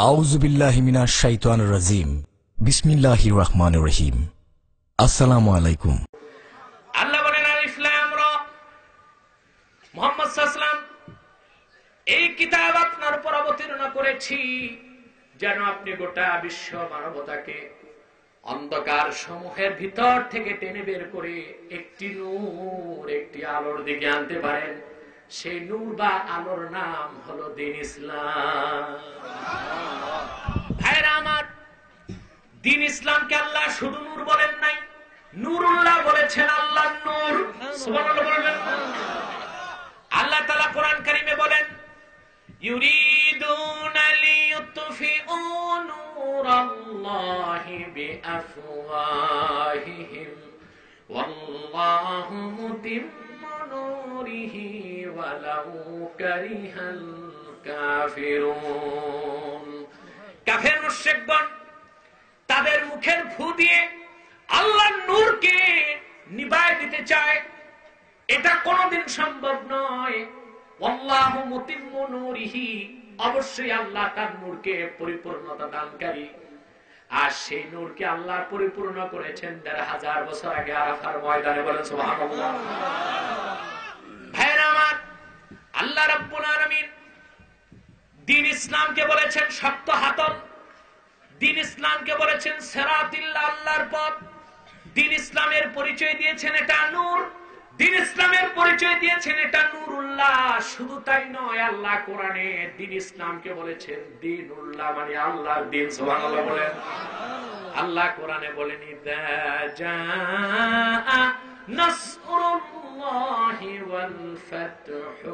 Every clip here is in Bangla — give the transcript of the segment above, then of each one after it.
আউযু বিল্লাহি মিনাশ শাইতানির রাজিম। বিসমিল্লাহির রহমানির রহিম। আসসালামু আলাইকুম। আল্লাহ বলেন আলিফ লাম রা। মুহাম্মদ সাল্লাল্লাহু আলাইহি ওয়াসাল্লাম, এই কিতাব আপনার উপর অবতীর্ণ করেছি যেন আপনি গোটা বিশ্ব মানবতাকে অন্ধকার সমূহের ভিতর থেকে টেনে বের করে একটি নূর, একটি আলোর দিকে আনতে পারেন। সেই নূর বা আলোর নাম হলো দ্বীন ইসলাম। ভাইরা আমার, দ্বীন ইসলামকে আল্লাহ শুধু নূর বলেন নাই, নূরুল্লাহ বলেছেন। আল্লাহর নূর, সুবহানাল্লাহ বলবেন। আল্লাহ তাআলা কোরআন কারীমে বলেন, ইউরিদুনা লিইউতফিউ নূরাল্লাহি বিআফওয়াহিহিম ওয়াল্লাহু মুতিম্মু নূরিহি ওয়ালাউ কারিহাল কাফিরুন। কাফের মুশরিকগণ তাদের মুখের ফু দিয়ে আল্লাহর নূরকে নিভায় দিতে চায়, এটা কোনোদিন সম্ভব নয়। আল্লাহু মুতিম্মু নূরিহি, অবশ্যই আল্লাহ তার নূরকে পরিপূর্ণতা দানকারী। আর সেই নূরকে আল্লাহ পরিপূর্ণ করেছেন ১৫০০ বছর আগে আরাফার ময়দানে। বলেন সুবহানাল্লাহ। ভাইরা আমার, আল্লাহ রাব্বুল আলামিন দ্বীন ইসলামকে বলেছেন সত্য হাতল, দ্বীন ইসলামকে বলেছেন সিরাতিল্লাহ, আল্লাহর পথ। দ্বীন ইসলামের পরিচয় দিয়েছেন এটা নূর, দ্বীন ইসলামের পরিচয় দিয়েছেন এটা নূরুল্লাহ। শুধু তাই নয়, আল্লাহ কোরআনে দ্বীন ইসলামকে বলেছেন দ্বীনুল্লাহ, মানে আল্লাহর দ্বীন। সুবহানাল্লাহ বলেন। আল্লাহ কোরআনে বলেন, ইযা জাআ নাসরুল্লাহি ওয়াল ফাতহু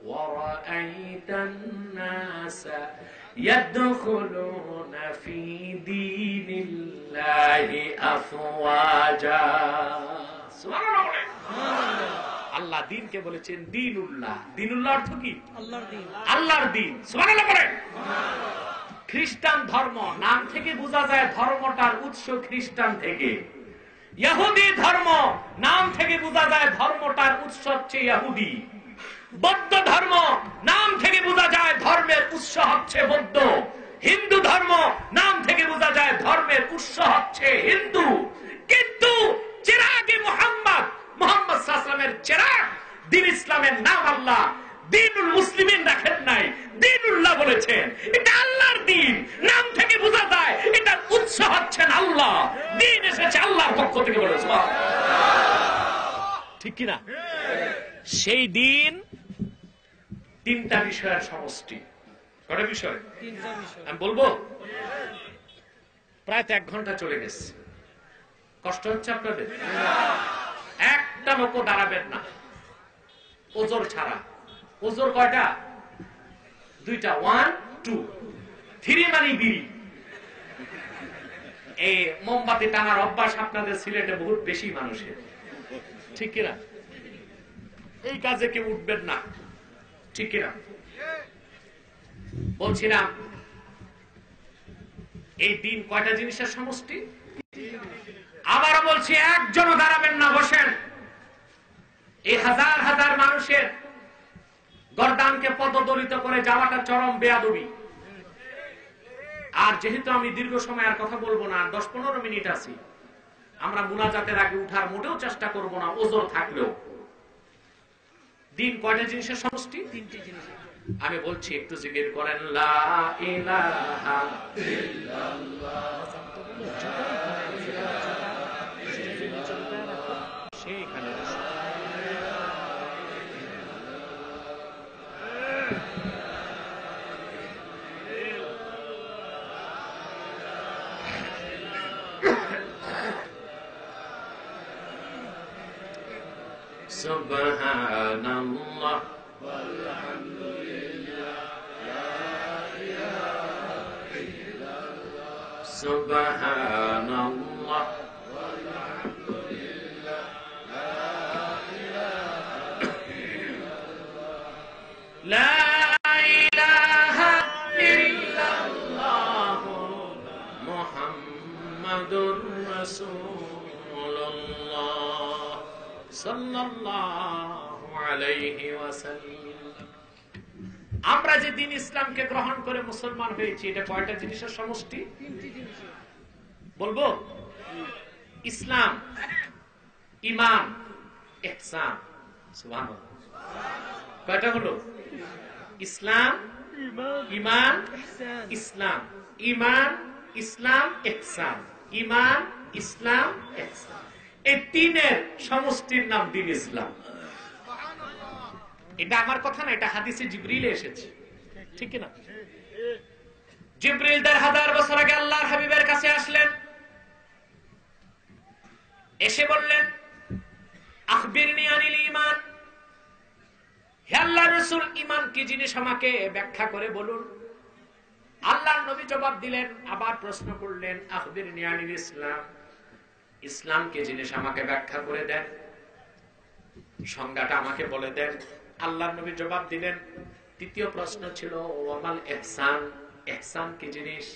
ওয়া রাআইতান নাসা ইয়াদখুলুনা ফি দীনিল্লাহি আফওয়াজা। সুবহানাল্লাহ বলেন। আল্লাহ দ্বীনকে বলেছেন দ্বীনুল্লাহ। দ্বীনুল্লাহ অর্থ কি? আল্লাহর দ্বীন, আল্লাহর দ্বীন। সুবহানাল্লাহ বলেন। খ্রিস্টান ধর্ম নাম থেকে বোঝা যায় ধর্মটার উৎস খ্রিস্টান থেকে। ইহুদি ধর্ম নাম থেকে বোঝা যায় ধর্মটার উৎস হচ্ছে ইহুদি। বৌদ্ধ ধর্ম নাম থেকে বোঝা যায় ধর্মের উৎস হচ্ছে বৌদ্ধ। হিন্দু ধর্ম নাম থেকে বোঝা যায় ধর্মের উৎস হচ্ছে হিন্দু। কিন্তু চিরাগে মুহাম্মদ সাল্লাল্লাহু আলাইহি ওয়াসাল্লামের চিরাগ দ্বীন ইসলামের নাম আল্লাহ দ্বীনুল মুসলিমিন রাখেন নাই, দ্বীনুল্লাহ বলেছেন। এটা আল্লাহর দ্বীন, নাম থেকে বোঝা যায় এটার উৎস হচ্ছেন আল্লাহ। দ্বীন এসেছে আল্লাহর পক্ষ থেকে। বলে সুবহানাল্লাহ, ঠিক কিনা? সেই দ্বীন তিনটা বিষয়ের সমষ্টি। কয়টা বিষয়? তিনটা বিষয়। আমি বলবো, প্রায় 1 ঘন্টা চলে গেছে। কষ্ট হচ্ছে আপনাদের? একটা লোকও দাঁড়াবেন না ওজোর ছাড়া। ওজোর কয়টা? 2টা। 1 2 3 মানে বিড়ি। এই মোমবাতি টানার অভ্যাস আপনাদের সিলেটে বহুত বেশি মানুষের, ঠিক কিনা? এই কাজে কেউ উঠবেন না, ঠিক কিনা? বলছিলাম এই দিন কয়টা জিনিসের সমষ্টি? আবারও বলছি, একজনও দাঁড়াবেন না, বসেন। এই হাজার হাজার মানুষের গর্দানকে পদদলিত করে যাওয়াটা চরম বেয়াদবি। আর যেহেতু আমি দীর্ঘ সময় আর কথা বলবো না, 10-15 মিনিট আছি, আমরা মুনাজাতের আগে উঠার মোটেও চেষ্টা করব না, ওজোর থাকলেও। দিন কয়টা জিনিসের সমষ্টি? 3টি জিনিস। আমি বলছি, একটু জিকির করেন, লা ইলাহা ইল্লাল্লাহ। সেইখানে সুবহানাল্লাহ ওয়ালহামদুলিল্লাহ লা ইলাহা ইল্লাল্লাহ সুবহানাল্লাহ ওয়ালহামদুলিল্লাহ লা ইলাহা ইল্লাল্লাহ লা ইলাহা ইল্লাল্লাহ মুহাম্মাদুর রাসূলুল্লাহ সাল্লাল্লাহু আলাইহি ওয়াসাল্লাম। আমরা যে দিন ইসলামকে গ্রহণ করে মুসলমান হয়েছি, এটা কয়টা জিনিসের সমষ্টি? বলবো? ইসলাম, ঈমান, ইহসান। সুবহানাল্লাহ। কয়টা হলো? ইসলাম, ঈমান, ইসলাম। ঈমান, ইসলাম, ইহসান। ঈমান, ইসলাম, ইহসান। এই তিনের সমষ্টির নাম দ্বীন ইসলাম। এটা আমার কথা না, এটা হাদিসে জিবরিলে এসেছে, ঠিক না? জিবরিল ১,৫০০ বছর আগে আল্লাহর হাবিবের কাছে আসলেন, এসে বললেন, আখবিরনি আনিল ঈমান। হে আল্লাহর রাসূল, ঈমান কি জিনিস আমাকে ব্যাখ্যা করে বলুন। আল্লাহর নবী জবাব দিলেন, আবার প্রশ্ন করলেন, আখবিরনি আনিল ইসলাম। ইসলাম কি জিনিস আমাকে ব্যাখ্যা করে দেন, সংজ্ঞাটা আমাকে বলে দেন। আল্লাহর নবী জবাব দিলেন। তৃতীয় প্রশ্ন ছিল, ওয়ামাল ইহসান, ইহসান কি জিনিস?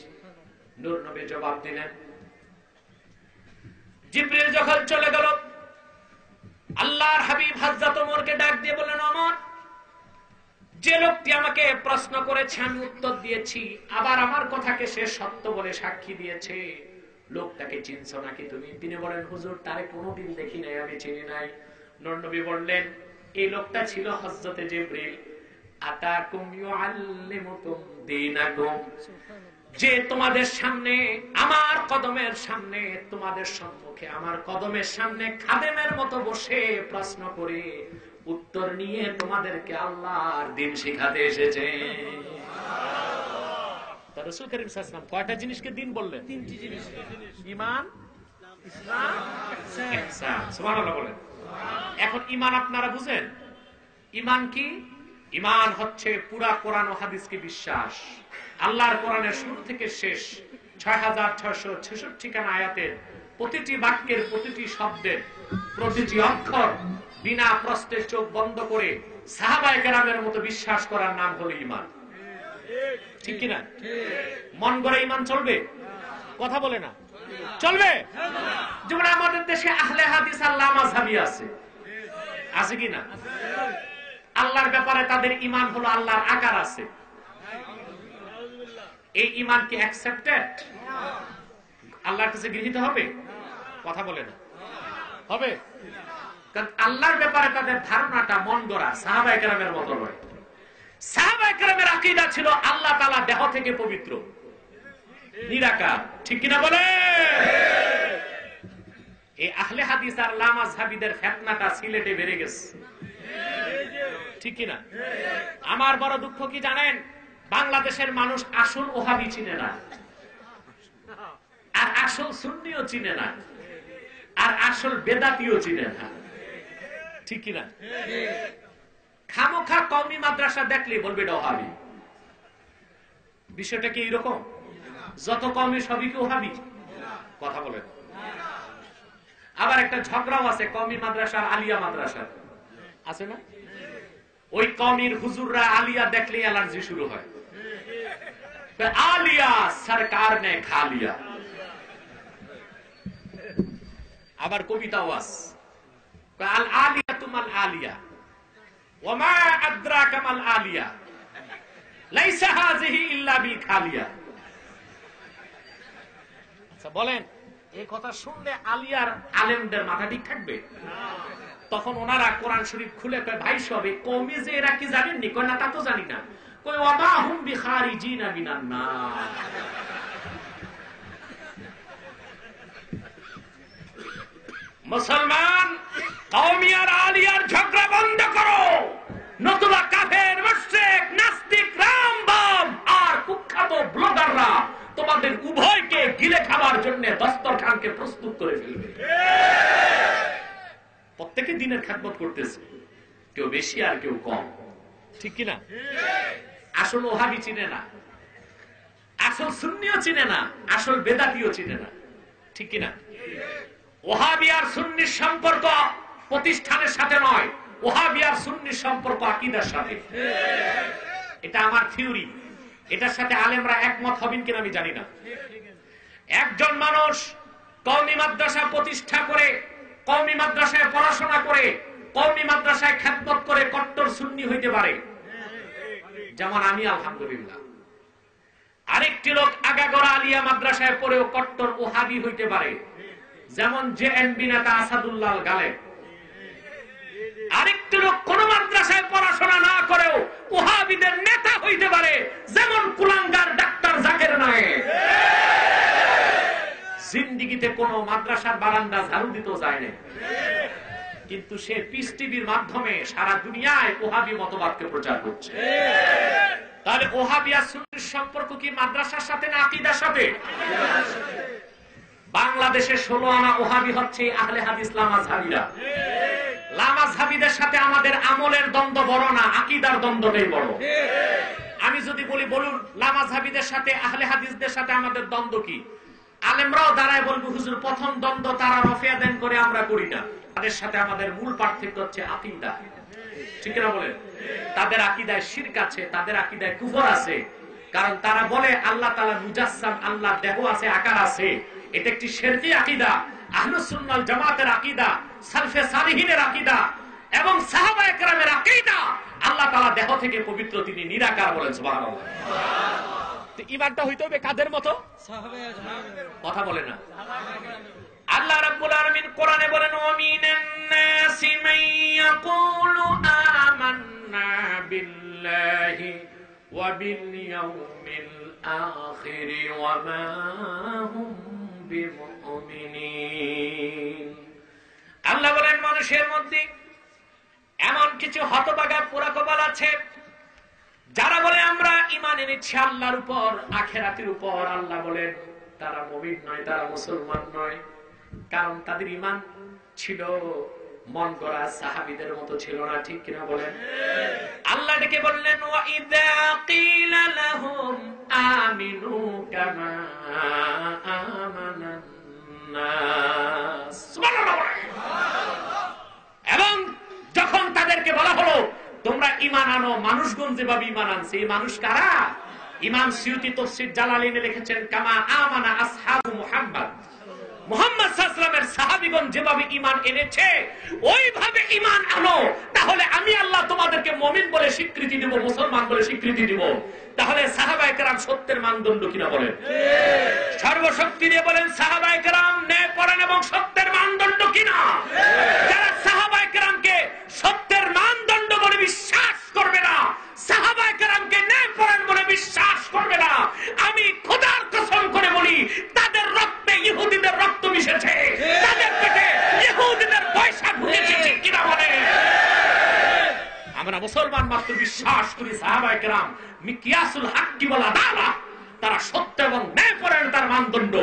নূর নবী জবাব দিলেন। জিবরিল যখন চলে গেল, আল্লাহর হাবিব হযরত ওমরকে ডাক দিয়ে বললেন, ওমর, যে লোকটি আমাকে প্রশ্ন করেছে আমি উত্তর দিয়েছি, আবার আমার কথাকে সে সত্য বলে সাক্ষী দিয়েছে, লোকটাকে চিনছো নাকি তুমি? তিনি বলেন, হুজুর, তারে কোনোদিন দেখি নাই, আমি চিনি নাই। নূর নবী বললেন, এই লোকটা ছিল হযরতে জিবরিল। আতাকুম ইউআল্লিমুকুম দীনাকুম, যে তোমাদের সামনে, আমার কদমের সামনে, তোমাদের সম্মুখে আমার কদমের সামনে খাদেমের মতো বসে প্রশ্ন করে উত্তর নিয়ে তোমাদেরকে আল্লাহর দ্বীন শিখাতে এসেছে। রাসূল করিম সাল্লাল্লাহু আলাইহি ওয়াসাল্লাম কয়টা জিনিসকে দ্বীন বললেন? তিনটি জিনিস। ঈমান, ইসলাম, ইহসান। সুবহানাল্লাহ বলেন। এখন ঈমান আপনারা বুঝেন? ঈমান কি? ঈমান হচ্ছে পুরা কোরআন ও হাদিসকে বিশ্বাস। আল্লাহর কোরআনের শুরু থেকে শেষ ৬৬৬৬ খানা আয়াতের প্রতিটি বাক্যের, প্রতিটি শব্দের, প্রতিটি অক্ষর বিনা প্রশ্নের চোখ বন্ধ করে সাহাবায়ে কেরামের মতো বিশ্বাস করার নাম হলো ঈমান। ঠিক কিনা? মন গড়া ঈমান চলবে? কথা বলে না, চলবে? যেমন আমাদের দেশে আহলে হাদিস আল্লাহ মাযহাবী আছে, আছে কিনা? আল্লাহর ব্যাপারে তাদের ঈমান হলো আল্লাহর আকার আছে। এই ঈমান কি অ্যাকসেপ্টেড? আল্লাহর কাছে গৃহীত হবে? কথা বলে না, হবে? কারণ আল্লাহর ব্যাপারে তাদের ধারণাটা মন গড়া, সাহাবায়ে কেরামের মতো নয়। সাহাবায়ে কেরামের আকীদা ছিল আল্লাহ তাআলা দেহ থেকে পবিত্র, নিরাকার। ঠিক কিনা বলে? এই আহলে হাদিস আর লামাযহাবীদের ফিতনাটা সিলেটে বেড়ে গেছে, ঠিক কিনা? আমার বড় দুঃখ কি জানেন? বাংলাদেশের মানুষ আসল ওহাবি চিনে না, আর আসল সুন্নিও চিনে না, আর আসল বেদাতিও চিনে না, ঠিক কিনা? খামোখা কওমি মাদ্রাসা দেখলে বলবে এটা ওহাবি। বিষয়টা কি এরকম? যত কওমি সবই কি ওহাবি? কথা বলেন। আবার একটা ঝগড়াও আছে কওমি মাদ্রাসা আর আলিয়া মাদ্রাসা, আছে না? ওই কওমির হুজুররা আলিয়া দেখলেই অ্যালার্জি শুরু হয়। আলিয়া সরকার নে খা লিয়া। আবার কবিতাও আছে, আল আলিয়া তুমাল আলিয়া ওয়ামা আদরাকা মাল আলিয়া লাইসা হাযিহি ইল্লা বিল খালিয়া। আচ্ছা বলেন, এই কথা শুনলে আলিয়ার আলেমদের মাথা ঠিক থাকবে? তখন ওনারা কোরআন শরীফ খুলে কয়, ভাই সবে কওমি যে এরা কি জানেননি? কয় না, তা তো জানি না। কয় ওয়ামা হুম বিখারিজিনা মিনান নার। মুসলমান, কওমি আর আলিয়ার ঝগড়া বন্ধ করো, নতুবা কাফের, মুশরিক, নাস্তিক, রামবাম আর কুখ্যাত ব্লগাররা তোমাদের উভয়কে গিলে খাবার জন্য দস্তরখানকে প্রস্তুত করে ফেলবে। প্রত্যেকে দিনের খেদমত করতেছে, কেউ বেশি আর কেউ কম, ঠিক কিনা? আসল ওহাবি চিনে না, আসল সুন্নিও চিনে না, আসল বেদাতিও চিনে না, ঠিক কিনা? ওহাবি আর সুন্নির সম্পর্ক প্রতিষ্ঠানের সাথে নয়, ওহাবি আর সুন্নির সম্পর্ক আকীদার সাথে। এটা আমার থিওরি, এটার সাথে আলেমরা একমত হবেন কিনা আমি জানি না। একজন মানুষ কওমি মাদ্রাসা প্রতিষ্ঠা করে, কওমি মাদ্রাসায় পড়াশোনা করে, কওমি মাদ্রাসায় খেদমত করে কট্টর সুন্নি হইতে পারে, যেমন আমি আলহামদুলিল্লাহ। আরেকটি লোক আগাগোড়া আলিয়া মাদ্রাসায় পড়েও কট্টর ওহাবি হইতে পারে, যেমন জেএমবি নেতা আসাদুল্লাহ গালেব। আরেকটি লোক কোন মাদ্রাসায় পড়াশোনা না করেও ওহাবিদের নেতা হইতে পারে, যেমন কুলাঙ্গার ডাক্তার জাকের নায়েক। জিন্দিগিতে কোন মাদ্রাসার বারান্দা ঝাড়ু দিতেও যায় না, কিন্তু সে পিস টিভির মাধ্যমে সারা দুনিয়ায় ওহাবি মতবাদকে প্রচার করছে। তাহলে ওহাবি আর সুন্নির সম্পর্ক কি মাদ্রাসার সাথে না আকীদার সাথে? বাংলাদেশে 16 আনা ওহাবি হচ্ছে আহলে হাদিস লামাযহাবীরা। লামাযহাবীদের সাথে আমাদের আমলের দ্বন্দ্ব বড় না, আকীদার দ্বন্দ্বটাই বড়। আমি যদি বলুন লামাযহাবীদের সাথে আহলে হাদিসদের সাথে আমাদের দ্বন্দ্ব কি, আলেমরাও দাঁড়ায় বলবো হুজুর প্রথম দ্বন্দ্ব তারা রফিয়া দেন করে, আমরা করি না। তাদের সাথে আমাদের মূল পার্থক্য হচ্ছে আকীদা। ঠিক না বলেন? তাদের আকীদায় শিরক আছে, তাদের আকীদায় কুফর আছে। কারণ তারা বলে আল্লাহ তাআলা মুজাসসাম, আল্লাহর দেহ আছে, আকার আছে। এটা একটি শিরকি আকীদা। আহলুস সুন্নাহ ওয়াল জামাতের আকীদা, সালফে সালিহিনের আকীদা এবং সাহাবায়ে কেরামের আকীদা, আল্লাহ তাআলা দেহ থেকে পবিত্র, তিনি নিরাকার। বলেন সুবহানাল্লাহ। তো ঈমানটা হইতে হবে কাদের মতো? কথা বলে না। আল্লাহ রাব্বুল আলামিন কোরআনে বলেন, ওয়ামিনান নাসি মান ইয়াকুলু আমান্না বিল্লাহি ওয়া বিল ইয়াউমিল আখির ওয়া মা হুম বিমুমিনিন। আল্লাহ বলেন মানুষের মধ্যে এমন কিছু হতভাগা পোড়াকপাল আছে যারা বলে আমরা ঈমান এনেছি আল্লাহর উপর, আখিরাতের উপর। আল্লাহ বলেন তারা মুমিন নয়, তারা মুসলমান নয়। কারণ তাদের ঈমান ছিল মন গড়া সাহাবীদের মতো ছিল না। ঠিক কিনা বলেন? আল্লাহ ডেকে বললেন, ওয়া ইযা কিলা লাহুম আমিনু কামা আমানান নাস। সুবহানাল্লাহ। এবং যখন তাদেরকে বলা হলো তোমরা ঈমান আনো মানুষগণ যেভাবে ঈমান আনছে, এই মানুষ কারা? ইমাম সিয়ুতি তাফসীর জালালাইনে লিখেছেন, কামা আমানা আসহাবু মুহাম্মদ। মুহাম্মদ সাল্লাল্লাহু আলাইহি ওয়াসাল্লামের সাহাবীগণ যেভাবে ঈমান এনেছে ওইভাবে ঈমান আনো, তাহলে আমি আল্লাহ তোমাদেরকে মুমিন বলে স্বীকৃতি দেব, মুসলমান বলে স্বীকৃতি দেব। তাহলে সাহাবায়ে কেরাম সত্যের মানদণ্ড কিনা বলেন? সর্বশক্তি দিয়ে বলেন সাহাবায়ে কেরাম ন্যায়পরায়ণ এবং সত্যের মানদণ্ড কিনা? যারা সাহাবায়ে কেরামকে সত্যের মানদণ্ড বলে বিশ্বাস করবে না, সাহাবায়ে কেরামকে ন্যায়পরায়ণ বলে বিশ্বাস করবে না, আমি খোদার কসম করে বলি তাদের রক্তে ইহুদিদের রক্ত মিশেছে, তাদের পেটে ইহুদিদের পয়সা ঢুকেছে। ঠিক কিনা বলে? আমরা মুসলমান মাত্র বিশ্বাস করি সাহাবায়ে কেরাম মিকিয়াসুল হাক্কি ওয়াল আদালা, তারা সত্য এবং ন্যায়পরায়ণ তার মানদণ্ড।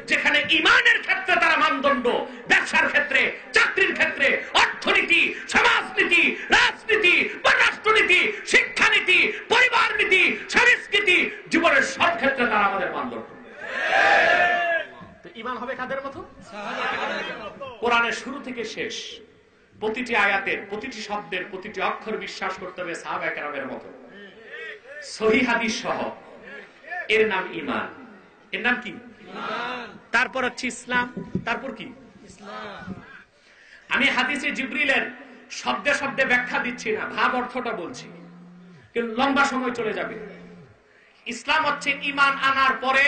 যেখানে ঈমানের ক্ষেত্রে তারা মানদণ্ড, ব্যবসার ক্ষেত্রে, চাকরির ক্ষেত্রে, অর্থনীতি, সমাজনীতি, রাজনীতি, রাষ্ট্রনীতি, শিক্ষানীতি, পরিবার নীতি, সংস্কৃতি, জীবনের সব ক্ষেত্রে তারা আমাদের মানদণ্ড। তো ঈমান হবে কাদের মতো? কোরআনের শুরু থেকে শেষ প্রতিটি আয়াতের, প্রতিটি শব্দের, প্রতিটি অক্ষর বিশ্বাস করতে হবে সাহাবায়ে কেরামের মতো, সহিহ হাদিস সহ। এর নাম ঈমান। এর নাম কি? তারপর হচ্ছে ইসলাম। তারপর কি? আমি হাদিসে জিবরিলের শব্দে শব্দে ব্যাখ্যা দিচ্ছি না, ভাব অর্থটা বলছি, কিন্তু লম্বা সময় চলে যাবে। ইসলাম হচ্ছে ঈমান আনার পরে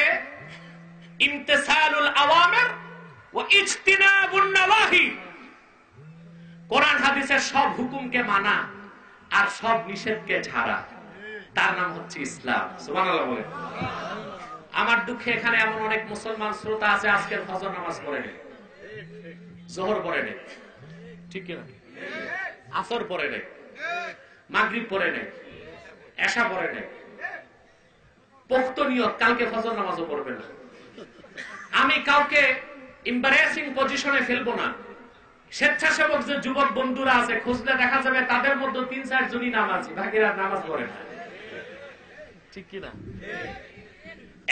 ইমতিসালুল আওয়ামির ওয়া ইজতিনাবুন নওয়াহি, কোরআন হাদিসের সব হুকুমকে মানা আর সব নিষেধকে ছাড়া, তার নাম হচ্ছে ইসলাম। সুবহানাল্লাহ বলেন। আমার দুঃখে এখানে এমন অনেক মুসলমান শ্রোতা আছে আজকের ফজর নামাজ পড়ে নেই, জোহর পড়ে নেই, ঠিক কিনা, আসর পড়ে নেই, মাগরিব পড়ে নেই, এশা পড়ে নেই, পোক্ত নিয়ত কালকে ফজর নামাজও পড়বে না। আমি কাউকে এম্বারেসিং পজিশনে ফেলবো না। স্বেচ্ছাসেবক যে যুবক বন্ধুরা আছে খুঁজলে দেখা যাবে তাদের মধ্যে 3-4 জনই নামাজি, বাকিরা নামাজ পড়ে না। ঠিক কিনা?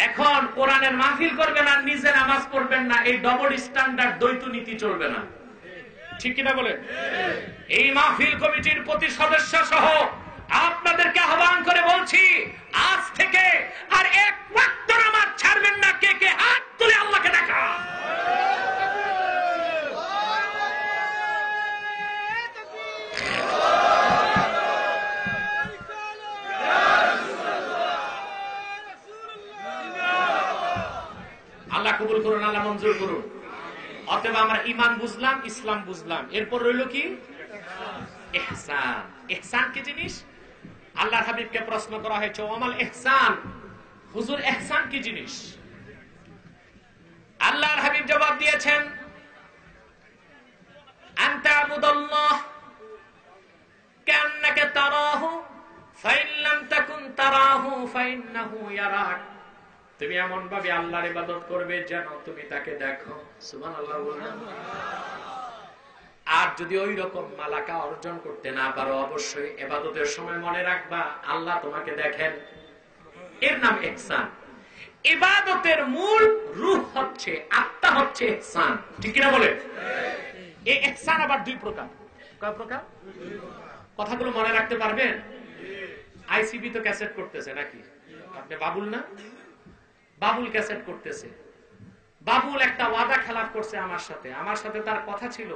এখন কোরআনের মাহফিল করবেন আর নিজে নামাজ পড়বেন না, এই ডবল স্ট্যান্ডার্ড দ্বৈত নীতি চলবে না। ঠিক কিনা বলেন? এই মাহফিল কমিটির প্রতি সদস্য সহ আপনাদেরকে আহ্বান করে বলছি, আজ থেকে আর এক ওয়াক্ত নামাজ ছাড়বেন না। কে কে হাত তুলে আল্লাহকে দেখা? মঞ্জুর করুন। অতএব আমরা ঈমান বুঝলাম, ইসলাম বুঝলাম, এরপর রইল কি? ইহসান। ইহসান কি জিনিস? আল্লাহর হাবিবকে প্রশ্ন করা হয়েছে, ওমাল ইহসান, হুজুর ইহসান কি জিনিস? আল্লাহর হাবিব জবাব দিয়েছেন, আনতা আবুদুল্লাহ কান্নাকা তারাহু ফাইন লাম তাকুন তারাহু ফাইন্নাহু ইয়ারাক। তুমি এমন ভাবে আল্লাহর ইবাদত করবে যেন তুমি তাকে দেখো। সুবহানাল্লাহ বলুন। আর যদি ওই রকম মালাকা অর্জন করতে না পারো, অবশ্যই ইবাদতের সময় মনে রাখবা আল্লাহ তোমাকে দেখেন। এর নাম ইহসান। ইবাদতের মূল রূহ হচ্ছে, আত্মা হচ্ছে ইহসান। ঠিক কিনা বলে? এই ইহসান আবার দুই প্রকার। কয় প্রকার? কথাগুলো মনে রাখতে পারবেন? আইসিবি তো ক্যাসেট করতেছে নাকি? আপনি বাবুল না? বাবুল ক্যাসেট করতেছে। বাবুল একটা ওয়াদা খেলাপ করছে আমার সাথে। আমার সাথে তার কথা ছিল,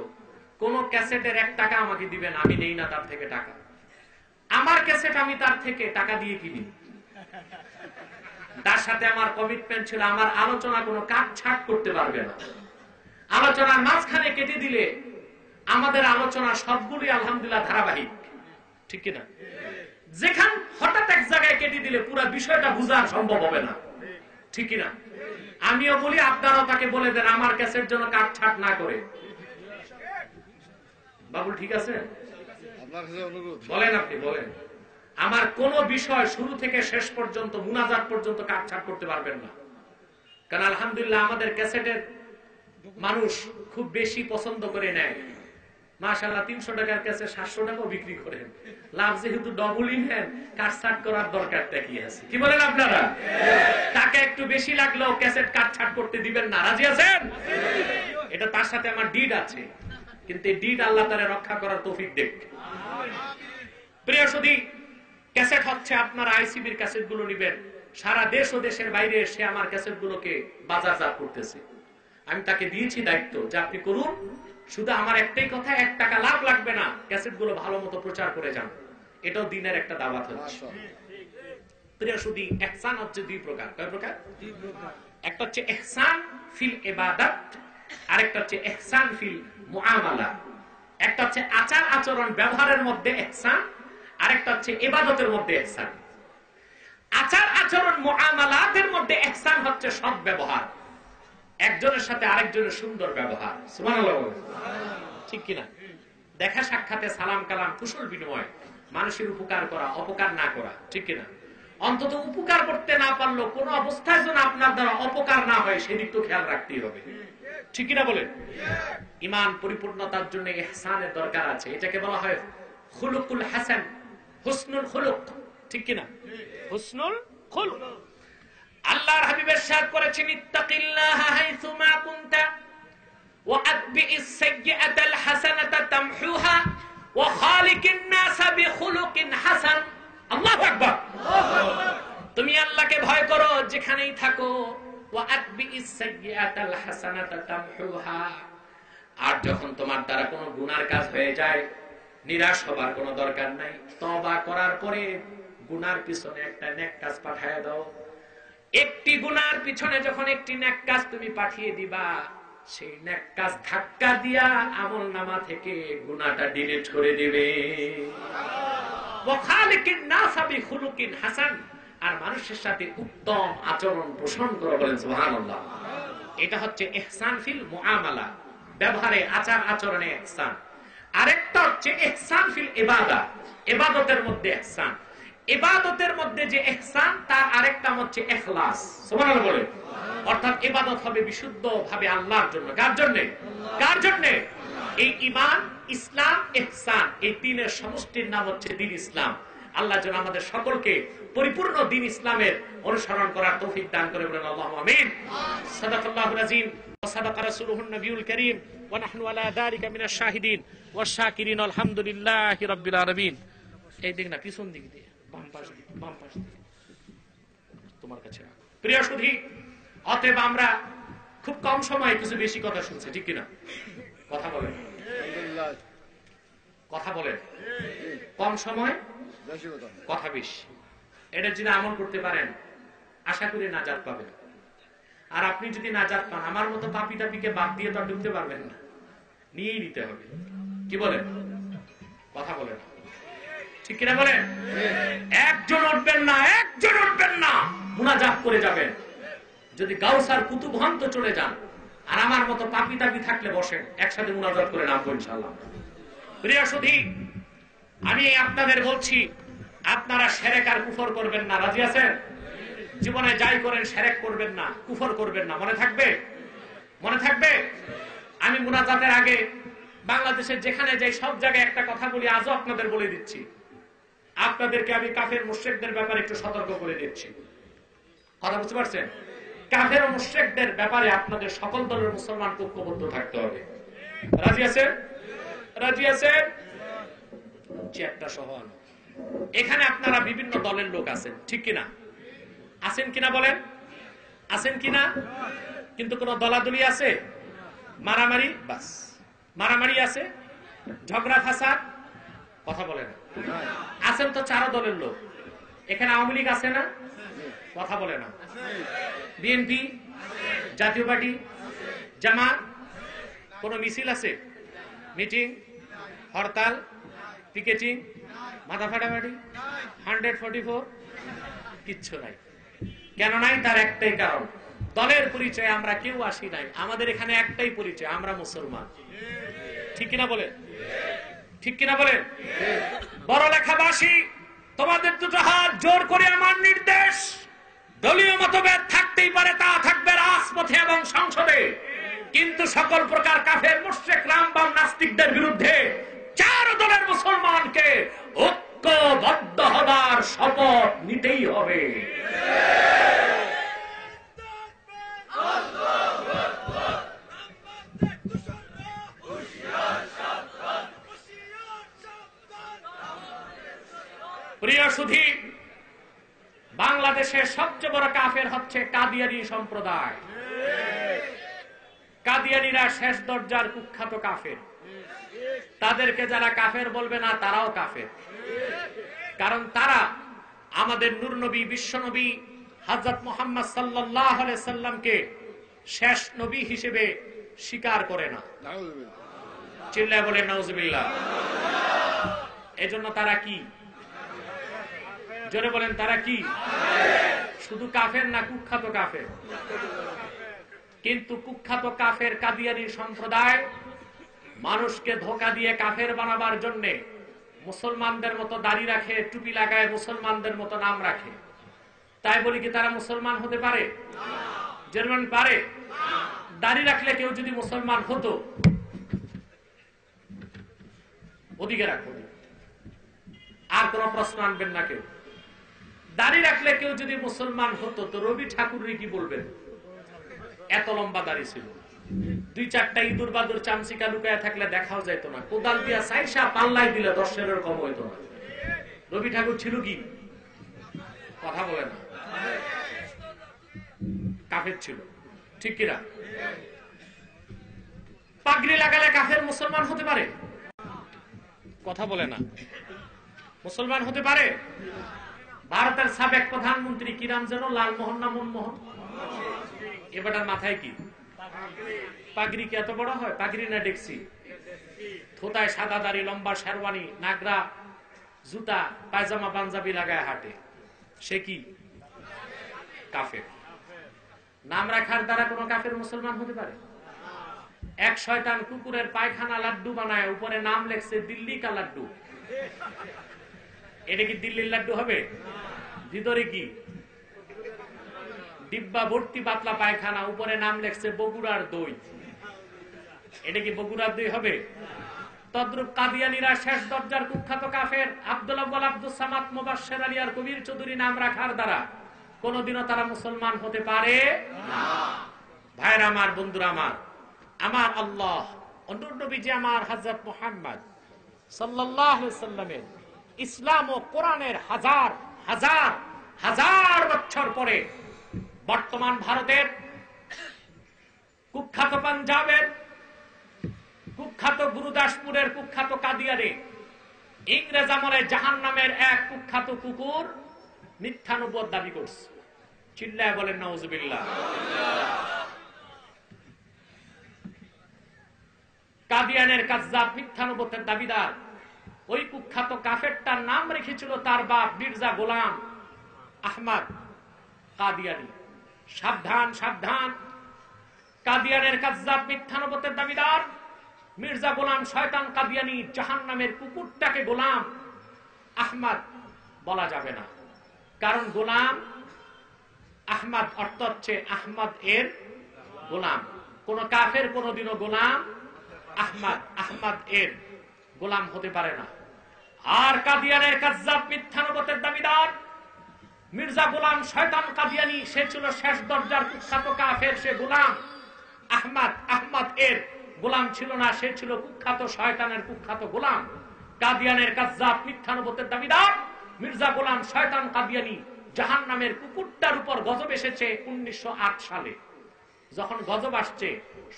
কোন ক্যাসেটের 1 টাকা আমাকে দিবেন, আমি নেই না তার থেকে টাকা। আমার ক্যাসেট আমি তার থেকে টাকা দিয়ে কিনি। তার সাথে আমার কমিটমেন্ট ছিল, আমার আলোচনা কোনো কাটছাট করতে পারবে না। আলোচনার মাঝখানে কেটে দিলে আমাদের আলোচনা সবগুলি আলহামদুলিল্লাহ ধারাবাহিক। ঠিক কিনা? যেখান হঠাৎ এক জায়গায় কেটে দিলে পুরো বিষয়টা বোঝা সম্ভব হবে না। ঠিক কিনা? আমিও বলি, আপনারাও তাকে বলে দেন আমার ক্যাসেট জন্য কাটছাট না করে। বাবুল ঠিক আছে? বলেন, আপনি বলেন। আমার কোন বিষয় শুরু থেকে শেষ পর্যন্ত, মুনাজাত পর্যন্ত কাটছাট করতে পারবেন না। কারণ আলহামদুলিল্লাহ আমাদের ক্যাসেটের মানুষ খুব বেশি পছন্দ করে নেয়। মাশাআল্লাহ 300 টাকার ক্যাসেট 700 টাকাও বিক্রি করেন। লাভ যেহেতু ডবলই নেন, কাটছাট করার দরকারটা কি আছে? কি বলেন আপনারা? টাকা একটু বেশি লাগলেও ক্যাসেট কাটছাট করতে দিবেন না। রাজি আছেন? এটা তার সাথে আমার ডিড আছে, কিন্তু এই ডিড আল্লাহ তাআলা রক্ষা করার তৌফিক দেখ। প্রিয় সুধী, ক্যাসেট হচ্ছে আপনারা আইসিবির ক্যাসেট গুলো নিবেন। সারা দেশ ও দেশের বাইরে সে আমার ক্যাসেট গুলোকে বাজারজাত করতেছে। আমি তাকে দিয়েছি দায়িত্ব যে আপনি করুন, শুধু আমার একটাই কথা, 1 টাকা লাভ লাগবে না, ক্যাসেট গুলো ভালো মতো প্রচার করে যান। এটাও দিনের একটা দাওয়াত হচ্ছে। প্রিয় সুধী, ইহসান হচ্ছে 2 প্রকার। কয় প্রকার? 2 প্রকার। একটা হচ্ছে ইহসান ফিল ইবাদত, আরেকটা হচ্ছে ইহসান ফিল মুআমালা। একটা হচ্ছে আচার আচরণ ব্যবহারের মধ্যে ইহসান, আরেকটা হচ্ছে ইবাদতের মধ্যে ইহসান। আচার আচরণ মুআমালাতের মধ্যে ইহসান হচ্ছে সৎ ব্যবহার, একজনের সাথে আরেকজনের সুন্দর ব্যবহার। সুবহানাল্লাহ। ঠিক কিনা? দেখা সাক্ষাতে সালাম কালাম, কুশল বিনিময়, মানুষের উপকার করা, অপকার না করা। ঠিক কিনা? অন্তত উপকার করতে না পারলেও কোন অবস্থায় যেন আপনার দ্বারা অপকার না হয় সেদিক তো খেয়াল রাখতেই হবে। ঠিক কিনা বলেন? ঈমান পরিপূর্ণতার জন্য ইহসানের দরকার আছে। এটাকে বলা হয় খুলুকুল হাসান, হুসনুল খুলুক। ঠিক কিনা? হুসনুল খুলুক। আল্লাহর হাবিব ইরশাদ করেছেন, ইত্তাকিল্লাহা হাইসুমা কুনতা ওয়া আতবিইস সাইয়্যাতাল হাসানাতা তামহুহা ওয়া খালিকিন নাসা বিখুলুকিন হাসান। আল্লাহু আকবার। তুমি আল্লাহকে ভয় করো যেখানেই থাকো। ওয়া আতবিইস সাইয়্যাতাল হাসানাতা তামহুহা। আর যখন তোমার দ্বারা কোনো গুনার কাজ হয়ে যায়, নিরাশ হবার কোনো দরকার নাই। তওবা করার পরে গুনার পিছনে একটা নেক কাজ পাঠিয়ে দাও। একটি গুনার পিছনে যখন একটি নেক কাজ তুমি পাঠিয়ে দিবা, সেই নেক কাজ ধাক্কা দিয়া আমলনামা থেকে গুনাহটা ডিলিট করে দিবে। ওয়া খালিকিন নাসা বিখুলুকিন হাসান। আর মানুষের সাথে উত্তম আচরণ পোষণ করো। বলেন সুবহানাল্লাহ। এটা হচ্ছে ইহসান ফিল মুআমালা, ব্যবহারে আচার আচরণে ইহসান। আরেকটা হচ্ছে ইহসান ফিল ইবাদত, ইবাদতের মধ্যে ইহসান। ইবাদতের মধ্যে যে ইহসান, তার আরেকটা হচ্ছে ইখলাস। সুবহানাল্লাহ বলে। অর্থাৎ ইবাদত হবে বিশুদ্ধ ভাবে আল্লাহর জন্য। কার জন্য? কার জন্য? এই ঈমান, ইসলাম, ইহসান, এই তিনের সমষ্টির নাম হচ্ছে দ্বীন ইসলাম। আল্লাহ যেন আমাদের সকলকে পরিপূর্ণ দ্বীন ইসলামের অনুসরণ করার তৌফিক দান করে। বলেন আল্লাহুম্মা আমিন। সাদাকাল্লাহুল আযীম ওয়া সাদাকা রাসূলুহুন নবিয়ুল কারীম ওয়া নাহনু আলা যালিকা মিনাশ শাহিদিন ওয়াশ শাকিরিন। আলহামদুলিল্লাহি রাব্বিল আলামিন। এই দিক না, পিছন দিক দিয়ে, বাম পাশ দিয়ে তোমার কাছে। প্রিয় সুধী, অতএব আমরা খুব কম সময়ে কিছু বেশি কথা শুনছি। ঠিক কিনা? কথা বলেন, কথা বলেন। কম সময় কথা বেশি। এটা যদি আমল করতে পারেন, আশা করি নাজাত পাবেন। আর আপনি যদি নাজাত পান, আমার মতো পাপি টাপিকে বাদ দিয়ে তো আর ডুবতে পারবেন না, নিয়েই নিতে হবে। কি বলেন? কথা বলেন ঠিক কিনা বলেন? একজন উঠবেন না, একজন উঠবেন না, মুনাজাত করে যাবেন। যদি গাউসার কুতুব হন তো চলে যান, আর আমার মতো পাপি টাপি থাকলে বসেন, একসাথে মুনাজাত করে নামবো ইনশাআল্লাহ। প্রিয় সুধী, আমি আপনাদের বলছি, আপনারা শিরক আর কুফর করবেন না। রাজি আছেন? জীবনে যাই করেন শিরক করবেন না, কুফর করবেন না। মনে থাকবে? মনে থাকবে? আমি মুনাজাতের আগে বাংলাদেশের যেখানে যাই সব জায়গায় একটা কথা বলি, আজও আপনাদের বলে দিচ্ছি। আপনাদেরকে আমি কাফের মুশরিকদের ব্যাপারে একটু সতর্ক করে দিচ্ছি। কথা বুঝতে পারছেন? কাফের ও মুশরিকদের ব্যাপারে আপনাদের সকল দলের মুসলমান ঐক্যবদ্ধ থাকতে হবে। রাজি আছেন? রাজি আছেন? চেয়ারটা সহ আনো। এখানে আপনারা বিভিন্ন দলের লোক আছেন, ঠিক কিনা? আছেন কিনা বলেন? আছেন কিনা? কিন্তু কোন দলাদলি আছে? মারামারি? বাস মারামারি আছে, ঝগড়া ফাসাদ? কথা বলে না। আছেন তো 4 দলের লোক। এখানে আওয়ামী লীগ আছে না? কথা বলে না। বিএনপি, জাতীয় পার্টি, জামাত? কোন মিছিল আছে? মিটিং, হরতাল, পিকেটিং, মাথা ফাটাফাটি, 144? কিচ্ছু নাই। কেন নাই? তার একটাই কারণ, দলের পরিচয় আমরা কেউ আসি নাই। আমাদের এখানে একটাই পরিচয়, আমরা মুসলমান। ঠিক কিনা বলে? ঠিক কিনা বলে? বড় লেখাবাসী, তোমাদের দুটো হাত জোর করে আমার নির্দেশ, দলীয় মতভেদ থাকতেই পারে, তা থাকবে রাজপথে এবং সংসদে, কিন্তু সকল প্রকার কাফের মুশরিক রামবাম নাস্তিকদের বিরুদ্ধে 4 দলের মুসলমানকে ঐক্যবদ্ধ হবার শপথ নিতেই হবে। প্রিয় সুধী, বাংলাদেশের সবচেয়ে বড় কাফের হচ্ছে কাদিয়ানী সম্প্রদায়। কাদিয়ানীরা শেষ দরজার কুখ্যাত কাফের। তাদেরকে যারা কাফের বলবে না, তারাও কাফের। কারণ তারা আমাদের নূর নবী, বিশ্ব নবী হযরত মুহাম্মদ সাল্লাল্লাহু আলাইহি সাল্লামকে শেষ নবী হিসেবে স্বীকার করে না। চিল্লায় বলেন নাউজুবিল্লাহ। এজন্য তারা কি? জোরে বলেন, তারা কি? শুধু কাফের না, কুখ্যাত কাফের। কিন্তু কুখ্যাত কাফের কাদিয়ানী সম্প্রদায় মানুষকে ধোঁকা দিয়ে কাফের বানাবার জন্য মুসলমানদের মতো দাড়ি রাখে, টুপি লাগায়, মুসলমানদের মতো নাম রাখে। তাই বলি কি তারা মুসলমান হতে পারে? যেমন পারে। দাড়ি রাখলে কেউ যদি মুসলমান হতো, ওদিকে রাখো, আর কোন প্রশ্ন আনবেন না কেউ। দাড়ি রাখলে কেউ যদি মুসলমান হতো, তো রবি ঠাকুরের কি বলবেন? এত লম্বা দাড়ি ছিল, 2-4টা ইঁদুর বাদুর চামচিকা লুকায় থাকলে দেখাও যাইতো না। কোদাল দিয়া সাইসা পাল্লাই দিলে 10-এর কম হইতো না। রবি ঠাকুর ছিল কি? কথা বলে না। কাফের ছিল, ঠিক কিনা? পাগড়ি লাগালে কাফের মুসলমান হতে পারে? কথা বলে না। মুসলমান হতে পারে? ভারতের সাবেক প্রধানমন্ত্রী কি নাম যেন, লালমোহন না মনমোহন, এবারটার মাথায় কি? পাগড়ি কি এত বড় হয়? পাগড়ি না ডেক্সি? থোতায় সাদা দাড়ি, লম্বা শেরওয়ানি, নাগরা জুতা, পায়জামা পাঞ্জাবি লাগায় হাঁটে, সে কি? কাফের। নাম রাখার দ্বারা কোন কাফের মুসলমান হতে পারে? এক শয়তান কুকুরের পায়খানা লাড্ডু বানায়, উপরে নাম লেখছে দিল্লি কা লাড্ডু। এটা কি দিল্লির লাড্ডু হবে? ভিতরে কি? ডিব্বা ভর্তি পাতলা পায়খানা, উপরে নাম লেখছে বগুড়ার দই। এটা কি বগুড়ার দই হবে? তদ্রুপ কাদিয়ানীরা শেষ দরজার কুখ্যাত কাফের। আব্দুল আউয়াল, আব্দুল সামাদ, মুবাশশির আলী আর কবির চৌধুরী নাম রাখার দ্বারা কোনদিনও তারা মুসলমান হতে পারে না। ভাইরা আমার, বন্ধুরা আমার, আমার আল্লাহ, নবীজি আমার হযরত মুহাম্মদ সাল্লাল্লাহু আলাইহি সাল্লামের ইসলাম ও কোরআনের হাজার হাজার হাজার বছর পরে বর্তমান ভারতের কুখ্যাত পাঞ্জাবের কুখ্যাত গুরুদাসপুরের কুখ্যাত কাদিয়ারে ইংরেজ আমলে জাহান্নামের এক কুখ্যাত কুকুর মিথ্যা নবুয়ত দাবি করছে। চিল্লায় বলেন নাউজুবিল্লাহ। কাদিয়ানের কাযযাব মিথ্যা নবুয়তের দাবিদার ওই কুখ্যাত কাফেরটার নাম রেখেছিল তার বাপ মির্জা গোলাম আহমদ কাদিয়ানী। সাবধান সাবধান, কাদিয়ানের কাযযাব মিথ্যা নবুয়তের দাবিদার মির্জা গোলাম শয়তান কাদিয়ানী জাহান্নামের কুকুরটাকে গোলাম আহমদ বলা যাবে না, কারণ গোলাম আহমদ অর্থ হচ্ছে আহমদ এর গোলাম। কোন কাফের কোনদিনও গোলাম আহমদ এর গোলাম হতে পারে না। আর কাদিয়ানের কাযযাব মিথ্যা নবুয়তের দাবিদার মির্জা গোলাম শয়তান কাদিয়ানী, সে ছিল শেষ দরজার কুখ্যাত কাফের। সে গোলাম আহমদ এর গোলাম ছিল না, সে ছিল কুখ্যাত শয়তানের কুখ্যাত গোলাম। কাদিয়ানের কাযযাব মিথ্যা নবুয়তের দাবিদার মির্জা গোলাম শয়তান কাদিয়ানী জাহান্নামের কুকুরটার উপর গজব এসেছে 1908 সালে। যখন গজব আসছে,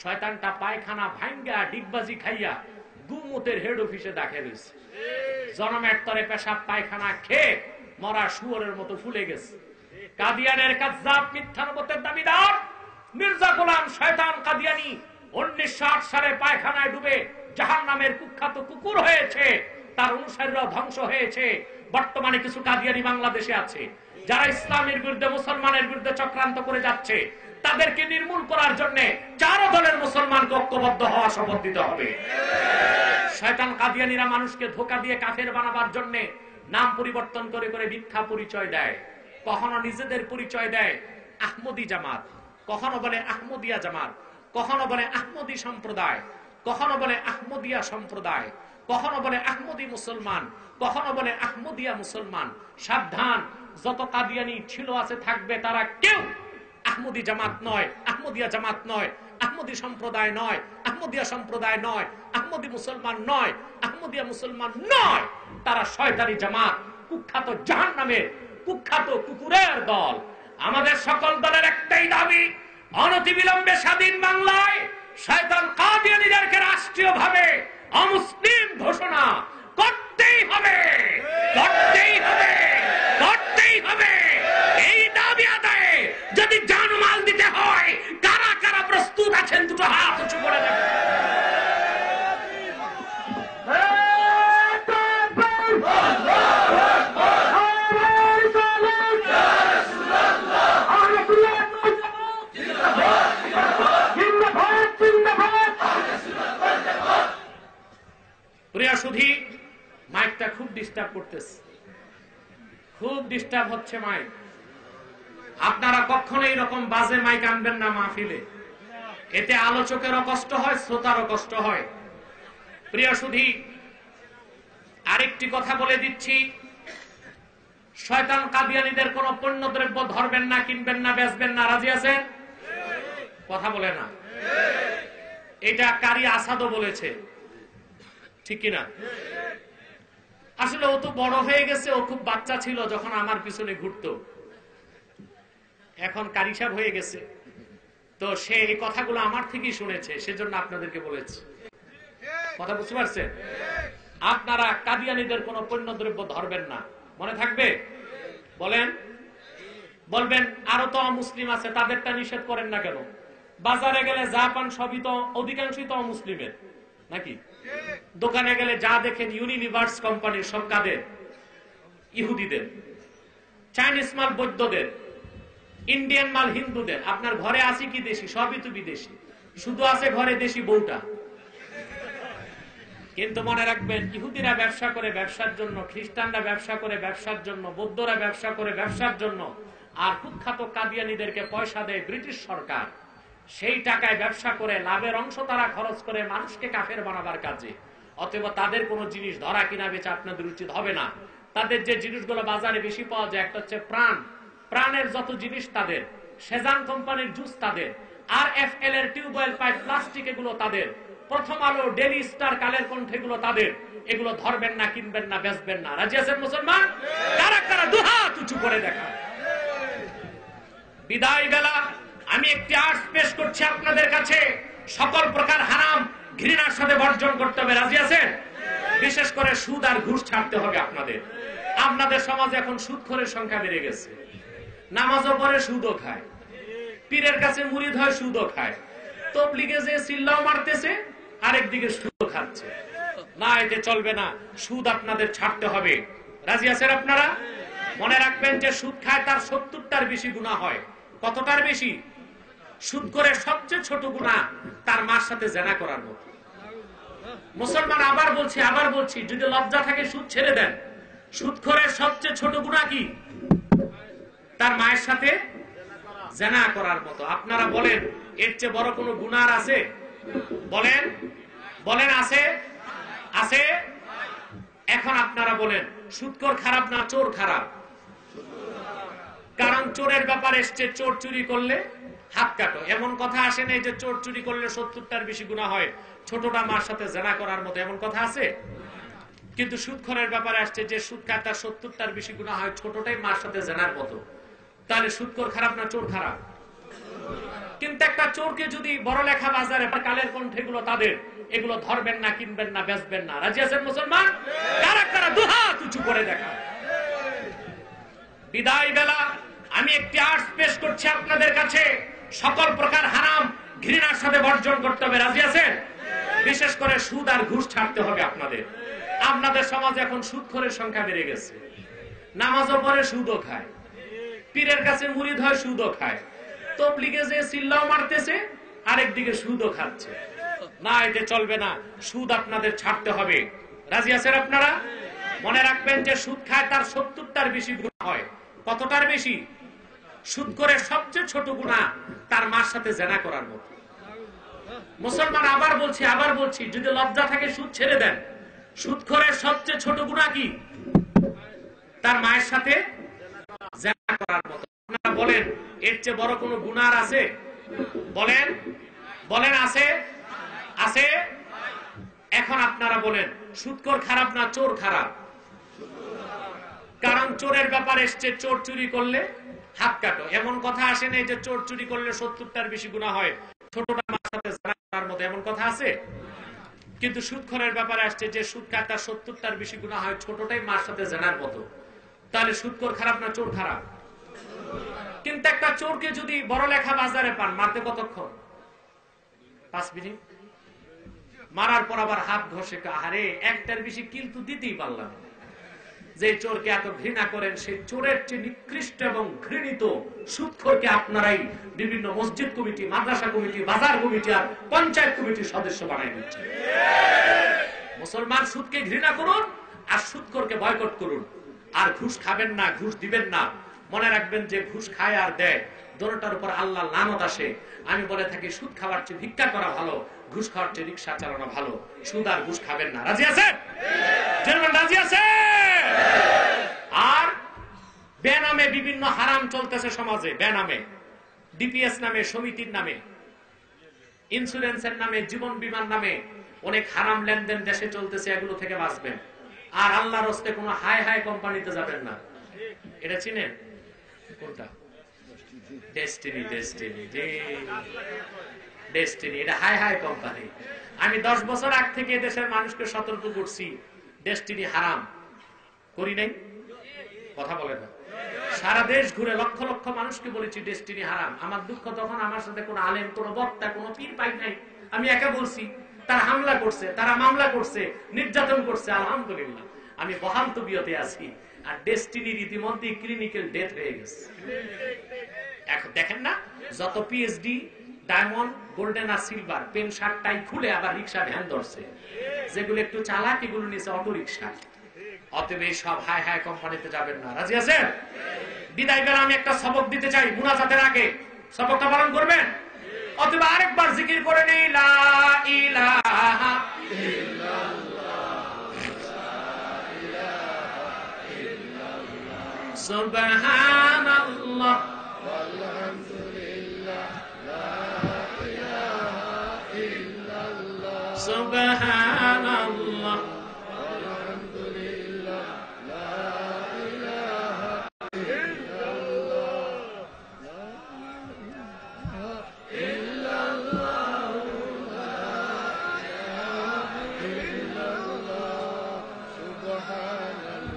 শয়তানটা পায়খানা ভাঙ্গা ডিগবাজি খাইয়া গুমুতের হেড অফিসে দাঁড়িয়ে রয়েছে। জনমের তরে পেশাব পায়খানা খেয়ে মরা শুয়োরের মতো ফুলে গেছে। কাদিয়ানের কাযযাব মিথ্যা নবুয়তের দাবিদার মির্জা গোলাম শয়তান কাদিয়ানী 1908 সালে পায়খানায় ডুবে জাহান্নামের কুখ্যাত কুকুর হয়েছে, তার অনুসারীরা ধ্বংস হয়েছে। বর্তমানে কিছু কাদিয়ানী বাংলাদেশে আছে যারা ইসলামের বিরুদ্ধে মুসলমানের বিরুদ্ধে চক্রান্ত করে যাচ্ছে। তাদেরকে নির্মূল করার জন্য চারো দলের মুসলমানকে ঐক্যবদ্ধ হওয়া শপথ দিতে হবে। শয়তান কাদিয়ানীরা মানুষকে ধোঁকা দিয়ে কাফের বানাবার জন্য নাম পরিবর্তন করে করে মিথ্যা পরিচয় দেয়। কখনো নিজেদের পরিচয় দেয় আহমদি জামাত, কখনো বলে আহমদিয়া জামাত, কখনো বলে আহমদি সম্প্রদায়, কখনো বলে আহমদিয়া সম্প্রদায়, কখনো বলে আহমদি মুসলমান, কখনো বলে আহমদিয়া মুসলমান। সাবধান, যত কাদিয়ানী ছিল আছে থাকবে, তারা কেউ আহমদি জামাত নয়, আহমদিয়া জামাত নয়, আহমদি সম্প্রদায় নয়, আহমদিয়া সম্প্রদায় নয়, আহমদি মুসলমান নয়, আহমদিয়া মুসলমান নয়। তারা শয়তানি জামাত, কুখ্যাত জাহান্নামের কুখ্যাত কুকুরের দল। আমাদের সকল দলের একটাই দাবি, অনতিবিলম্বে স্বাধীন বাংলায় শয়তান কাদিয়ানীদেরকে রাষ্ট্রীয়ভাবে অমুসলিম ঘোষণা করতেই হবে, করতেই হবে, করতেই হবে। এই দাবি আদায়ে যদি জানমাল দিতে হয়, কারা কারা প্রস্তুত আছেন দুটো হাত উঁচু করে দেন। প্রিয় সুধী, মাইকটা খুব ডিস্টার্ব করতেছে, খুব ডিস্টার্ব হচ্ছে মাইক। আপনারা কখনো এরকম বাজে মাইক আনবেন না মাহফিলে, এতে আলোচকেরও কষ্ট হয়, শ্রোতারও কষ্ট হয়। প্রিয় সুধী, আরেকটি কথা বলে দিচ্ছি, শয়তান কাদিয়ানীদের কোন পণ্যদ্রব্য ধরবেন না, কিনবেন না, বেচবেন না। রাজি আছেন? কথা বলে না। এটা কারি আসাদও বলেছে, ঠিক কিনা? আসলে ও তো বড় হয়ে গেছে, ও খুব বাচ্চা ছিল যখন আমার পিছনে ঘুরতো, এখন কারি সাহেব হয়ে গেছে, তো সে এই কথাগুলো আমার থেকেই শুনেছে, সেজন্য আপনাদেরকে বলেছি। কথা বুঝতে পারছেন? আপনারা কাদিয়ানীদের কোন পণ্যদ্রব্য ধরবেন না, মনে থাকবে? বলেন, বলবেন আরো তো অমুসলিম আছে, তাদেরটা নিষেধ করেন না কেন? বাজারে গেলে যা পান সবই তো, অধিকাংশই তো অমুসলিমের, নাকি? দোকানে গেলে যা দেখেন ইউনিলিভার্স কোম্পানির, সব কাদের? ইহুদিদের। চাইনিজ মাল বৌদ্ধদের, ইন্ডিয়ান মাল হিন্দুদের। আপনার ঘরে আছে কি দেশি? সবই তো বিদেশি, শুধু আছে ঘরে দেশি বউটা। কিন্তু মনে রাখবেন, ইহুদিরা ব্যবসা করে ব্যবসার জন্য, খ্রিস্টানরা ব্যবসা করে ব্যবসার জন্য, বৌদ্ধরা ব্যবসা করে ব্যবসার জন্য, আর কুখ্যাত কাদিয়ানীদেরকে পয়সা দেয় ব্রিটিশ সরকার। সেই টাকায় ব্যবসা করে লাভের অংশ তারা খরচ করে মানুষকে কাফের বানাবার কাজে। অতএব তাদের কোন জিনিস ধরা কিনা বেচা আপনাদের উচিত হবে না। তাদের যে জিনিসগুলো বাজারে বেশি পাওয়া যায়, একটা হচ্ছে প্রাণ, প্রাণের যত জিনিস তাদের, সেজান কোম্পানির জুস তাদের, RFL এর টিউবওয়েল পাইপ, প্লাস্টিক, এগুলো তাদের, প্রথম আলো, ডেলি স্টার, কালের কণ্ঠ, এগুলো তাদের। এগুলো ধরবেন না, কিনবেন না, বেচবেন না। রাজি আছেন মুসলমান? কারা কারা দুহাত উঁচু করে দেখা? বিদায় বেলা আমি একটি আর্টস পেশ করছি আপনাদের কাছে। সকল প্রকার হারাম ঘৃণার সাথে বর্জন করতে হবে। রাজি আছেন? বিশেষ করে সুদ আর ঘুষ ছাড়তে হবে আপনাদের। আপনাদের সমাজে এখন সুদখোরের সংখ্যা বেড়ে গেছে, নামাজও পড়ে সুদও খায়, পীরের কাছে মুরিদ হয় সুদও খায়, তবলিগে যে চিল্লাও মারতেছে, আরেকদিকে সুদ খাচ্ছে। না, এতে চলবে না, সুদ আপনাদের ছাড়তে হবে। রাজি আছেন আপনারা? মনে রাখবেন যে সুদ খায় তার 70টার বেশি গুনাহ হয়। কতটার বেশি? সুদ করে সবচেয়ে ছোট গুনাহ তার মার সাথে জেনা করার মতো। মুসলমান, আবার বলছি, যদি লজ্জা থাকে সুদ ছেড়ে দেন। সুদ করে সবচেয়ে ছোট গুনাহ কি? তার মায়ের সাথে জেনা করার মতো। আপনারা বলেন, এর চেয়ে বড় কোনো গুনাহ আছে? বলেন আছে? আছে? এখন আপনারা বলেন, সুদখোর খারাপ না চোর খারাপ? কারণ চোরের ব্যাপার এসছে, চোর চুরি করলে হাত কাটো। এমন কথা আসে নাই যে চোর চুরি করলে 70টার বেশি গুনাহ হয়, ছোটটা মার সাথে জেনা করার মতো, এমন কথা আছে? কিন্তু সুদখোরের ব্যাপারে আসছে যে সুদ খায় তার 70টার বেশি গুনাহ হয়, ছোটটাই মার সাথে জেনার মতো। তাহলে সুদখোর খারাপ না চোর খারাপ? কিন্তু একটা চোরকে যদি বড় লেখা বাজারে বা কালের কণ্ঠে এগুলো তাদের, এগুলো ধরবেন না, কিনবেন না, বেচবেন না। রাজি আছেন মুসলমান? কারা কারা দুহাত উঁচু করে দেখা? বিদায় বেলা আমি একটি আর্টস পেশ করছি আপনাদের কাছে। সকল প্রকার হারাম ঘৃণার সাথে বর্জন করতে হবে। রাজি আছেন? বিশেষ করে সুদ আর ঘুষ ছাড়তে হবে আপনাদের। আপনাদের সমাজে এখন সুদখোরের সংখ্যা বেড়ে গেছে। নামাজও পড়ে, সুদও খায়, পীরের কাছে মুরিদ হয়, সুদও খায়, তবলিগে যে চিল্লাও মারতেছে, আরেকদিকে সুদও খাচ্ছে। না, এতে চলবে না, সুদ আপনাদের ছাড়তে হবে। রাজি আছেন আপনারা? মনে রাখবেন যে সুদ খায় তার 70টার বেশি গুনাহ হয়। কতটার বেশি? সুদ করে সবচেয়ে ছোট গুনাহ তার মার সাথে জেনা করার মতো। মুসলমান, আবার বলছি, যদি লজ্জা থাকে সুদ ছেড়ে দেন। সুদখোরের সবচেয়ে ছোট গুনাহ কি? তার মায়ের সাথে জেনা করার মতো। আপনারা বলেন, এর চেয়ে বড় কোনো গুনাহ আছে? বলেন আছে? আছে? এখন আপনারা বলেন, সুদখোর খারাপ না চোর খারাপ? কারণ চোরের ব্যাপার এসছে, চোর চুরি করলে হাত কাটো। এমন কথা আসে নাই যে চোর চুরি করলে 70টার বেশি গুনাহ হয়, ছোটটা মার সাথে জেনা করার মতো, এমন কথা আছে? কিন্তু সুদখোরের ব্যাপারে আসছে যে সুদ খায় তার 70টার বেশি গুনাহ হয়, ছোটটাই মার সাথে জেনার মতো। তাহলে সুদখোর খারাপ না চোর খারাপ? কিন্তু একটা চোরকে যদি বড় লেখা বাজারে পান, মারতে কতক্ষণ? 5 মিনিট। মারার পর আবার হাত ঘষে, আরে একটার বেশি কিন্তু দিতেই পারলাম। যে চোরকে এত ঘৃণা করেন, সেই চোরের চেয়ে নিকৃষ্ট এবং ঘৃণিত সুদখোরকে আপনারাই বিভিন্ন মসজিদ কমিটি, মাদ্রাসা কমিটি, বাজার কমিটি আর পঞ্চায়েত কমিটির সদস্য বানাই দিচ্ছেন। মুসলমান, সুদকে ঘৃণা করুন আর সুদখোরকে বয়কট করুন। আর ঘুষ খাবেন না, ঘুষ দিবেন না। মনে রাখবেন যে ঘুষ খায় আর দেয়, দোনোটার উপর আল্লাহ লানত আসে। আমি বলে থাকি, সুদ খাওয়ার চেয়ে ভিক্ষা করা ভালো, ঘুষ খাওয়ার চেয়ে রিক্সা চালানো ভালো। সুদ আর ঘুষ খাবেন না। রাজি আছে? রাজি আছে? আর বেনামে বিভিন্ন হারাম চলতেছে সমাজে। বেনামে, ডিপিএস নামে, সমিতির নামে, ইন্স্যুরেন্সের নামে, জীবন বীমার নামে অনেক হারাম লেনদেন দেশে চলতেছে। এগুলো থেকে বাঁচবেন। আর আল্লাহর হস্তে কোনো হাই হাই কোম্পানিতে যাবেন না। এটা চিনেন? কোনটা? ডেস্টিনি। এটা হাই হাই কোম্পানি। আমি 10 বছর আগ থেকে দেশের মানুষকে সতর্ক করছি, ডেস্টিনি হারাম। করি নাই? কথা বলে না। সারা দেশ ঘুরে লক্ষ লক্ষ মানুষকে বলেছি ডেস্টিনি হারাম। আমার দুঃখ, তখন আমার সাথে কোনো আলেম, কোনো বক্তা, কোনো পীর পাই নাই। আমি একা বলছি। তারা হামলা করছে, তারা মামলা করছে, নির্যাতন করছে। আলহামদুলিল্লাহ আমি বহাল তবিয়তে আছি। আর ডেস্টিনির ইতিমধ্যে ক্লিনিক্যাল ডেথ হয়ে গেছে। এখন দেখেন না, যত পিএইচডি, ডায়মন্ড, গোল্ডেন আর সিলভার, পেন শার্ট টাই খুলে আবার রিক্সা ভ্যান ধরছে। যেগুলো একটু চালাক, এগুলো নিচে অটো রিক্সা। অতএব এই সব হাই হাই কোম্পানিতে যাবেন না। রাজি আছেন? বিদায় বেলা আমি একটা সবক দিতে চাই, মুনাজাতের আগে সবকটা পালন করবেন। অতএব আরেকবার জিকির করে নেই, লা ইলাহা সুবহানাল্লাহ ওয়ালহামদুলিল্লাহ, লা ইলাহা ইল্লাল্লাহ, সুবহানাল্লাহ ওয়ালহামদুলিল্লাহ, লা ইলাহা ইল্লাল্লাহ, লা ইলাহা ইল্লাল্লাহ, লা ইলাহা ইল্লাল্লাহ, সুবহানাল্লাহ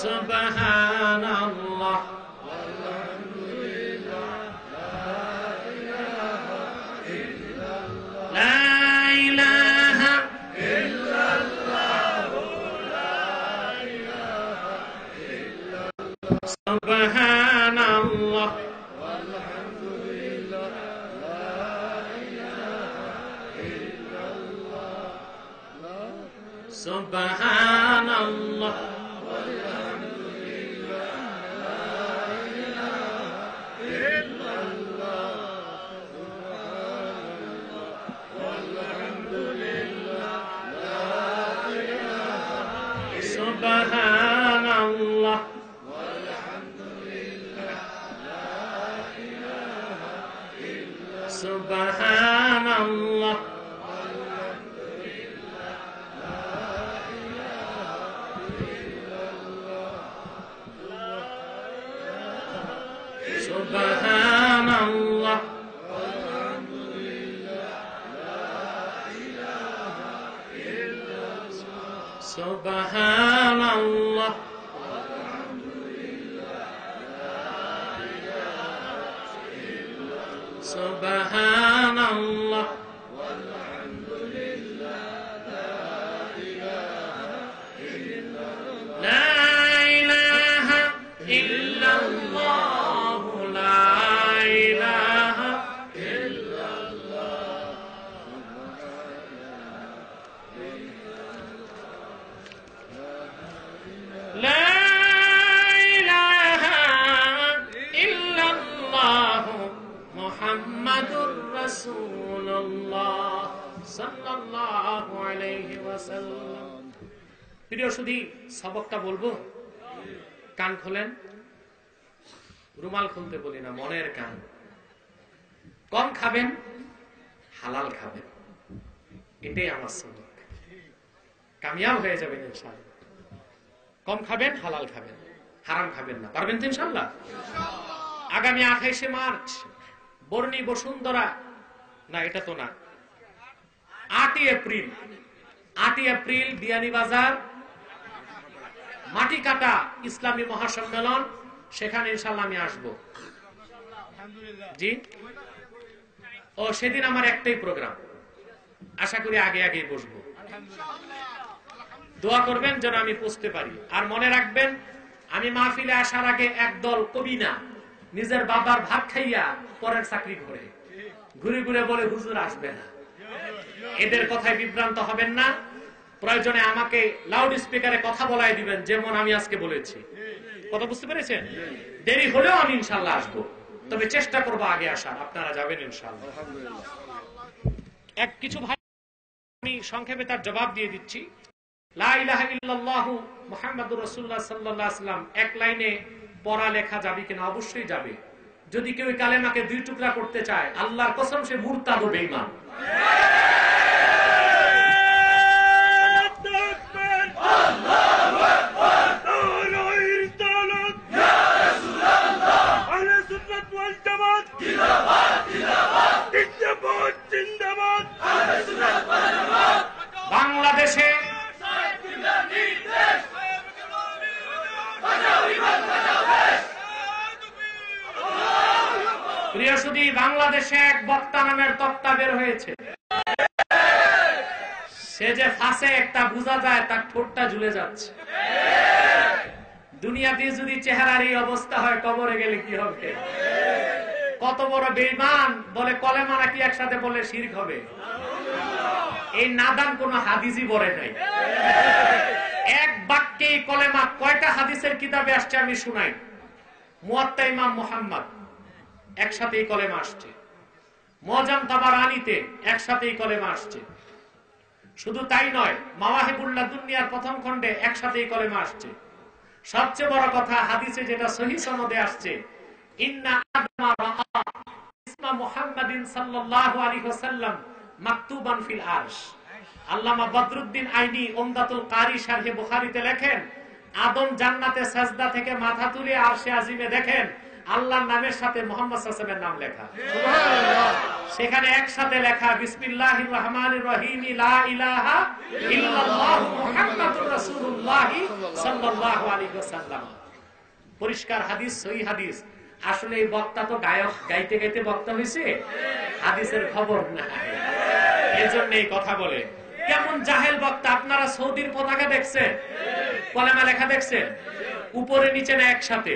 সুবহানাল্লাহ ওয়ালহামদুলিল্লাহ। লা ইলাহা সুবহানাল্লাহ সুবহানাল্লাহ সুবহানাল্লাহ সুবহানাল্লাহ সুবহানাল্লাহ সুবহানাল্লাহ সুবহানাল্লাহ লা ইলাহা ইল্লাল্লাহ লা ইলাহা লা ইলাহা ইল্লাল্লাহ মুহাম্মাদুর রাসূলুল্লাহ সাল্লাল্লাহু আলাইহি ওয়াসাল্লাম। প্রিয় সুধী, সবকটা বলবো, কান খোলেন। রুমাল খুলতে বলি না, মনের কান। কম খাবেন, হালাল খাবেন, এটাই আমার সবক। কামিয়াব হয়ে যাবেন ইনশাআল্লাহ। কম খাবেন, হালাল খাবেন, হারাম খাবেন না। পারবেন তো ইনশাআল্লাহ? আগামী 28শে মার্চ বর্ণী বসুন্ধরা, না এটা তো না, 8ই এপ্রিল বিয়ানীবাজার মাটি কাটা ইসলামী মহাসম্মেলন, সেখানে ইনশাআল্লাহ আমি আসবো। জি, ও সেদিন আমার একটাই প্রোগ্রাম, আশা করি আগে আগে বসবো। দোয়া করবেন যেন আমি পৌঁছতে পারি। আর মনে রাখবেন, আমি মাহফিলে আসার আগে একদল কবি না, নিজের বাবার ভাত খাইয়া পরের চাকরি করে ঘুরে ঘুরে বলে হুজুর আসবে না। এদের কথায় বিভ্রান্ত হবেন না। প্রয়োজনে আমাকে লাউড স্পিকারে কথা বলাই দিবেন, যেমন আমি আজকে বলেছি। কথা বুঝতে পেরেছেন? দেরি হলেও আমি ইনশাআল্লাহ আসবো, তবে চেষ্টা করবো আগে আসার। আপনারা যাবেন ইনশাআল্লাহ। এক কিছু ভাই আমি সংক্ষেপে তার জবাব দিয়ে দিচ্ছি। লা ইলাহা ইল্লাল্লাহু মুহাম্মাদুর রাসূলুল্লাহ সাল্লাল্লাহু আলাইহি ওয়াসাল্লাম এক লাইনে পড়া লেখা যাবে কিনা? অবশ্যই যাবে। যদি কেউ কালেমাকে দুই টুকরা করতে চায়, আল্লাহর কসম সে মুরতাদ ও বেঈমান। বাংলাদেশে প্রিয় সুধী, বাংলাদেশে এক বক্তা নামের তক্তা বের হয়েছে। সে যে ফাঁসে একটা বোঝা যায়, তার ঠোঁটটা ঝুলে যাচ্ছে। দুনিয়াতে যদি চেহারার এই অবস্থা হয়, কবরে গেলে কি হবে? কত বড় বেঈমান! বলে কলেমা নাকি একসাথে বলে শিরক হবে। এই নাদান কোন হাদিসই বলে নাই। এক বাক্যে কলেমা কয়টা হাদিসের কিতাবে আসছে আমি শুনাই। মুয়াত্তা ইমাম মুহাম্মদ একসাথেই কলেমা আসছে, মুআজাম তাবারানীতে একসাথেই কলেমা আসছে। শুধু তাই নয়, মাওয়াহিবুল লাদুনিয়ার প্রথম খণ্ডে একসাথেই কলেমা আসছে। সবচেয়ে বড় কথা, হাদিসে যেটা সহিহ সনদে আসছে, ইন্না আদমা রাআ ইসমা মুহাম্মাদিন সাল্লাল্লাহু আলাইহি ওয়াসাল্লাম মাকতুবান ফিল আরশ। আল্লামা বদরুদ্দিন আইনি উমদাতুল কারি শারহে বুখারীতে লেখেন, আদম জান্নাতে সাজদা থেকে মাথা তুলে আরশে আজিমে দেখেন আল্লাহর নামের সাথে মুহাম্মদ সাল্লাল্লাহু আলাইহি ওয়াসাল্লামের নাম লেখা। সুবহানাল্লাহ। সেখানে একসাথে লেখা বিসমিল্লাহির রহমানির রহিম লা ইলাহা ইল্লাল্লাহু মুহাম্মাদুর রাসূলুল্লাহ সাল্লাল্লাহু আলাইহি ওয়াসাল্লাম। পরিষ্কার হাদিস, সহিহ হাদিস। আসলে এই বক্তা তো গায়ক, গাইতে গাইতে বক্তা হয়েছে, হাদিসের খবর নাই। এজন্য এই কথা বলে। কেমন জাহেল বক্তা! আপনারা সৌদির পতাকা দেখছেন, কলেমা লেখা দেখছেন, উপরে নিচে না একসাথে?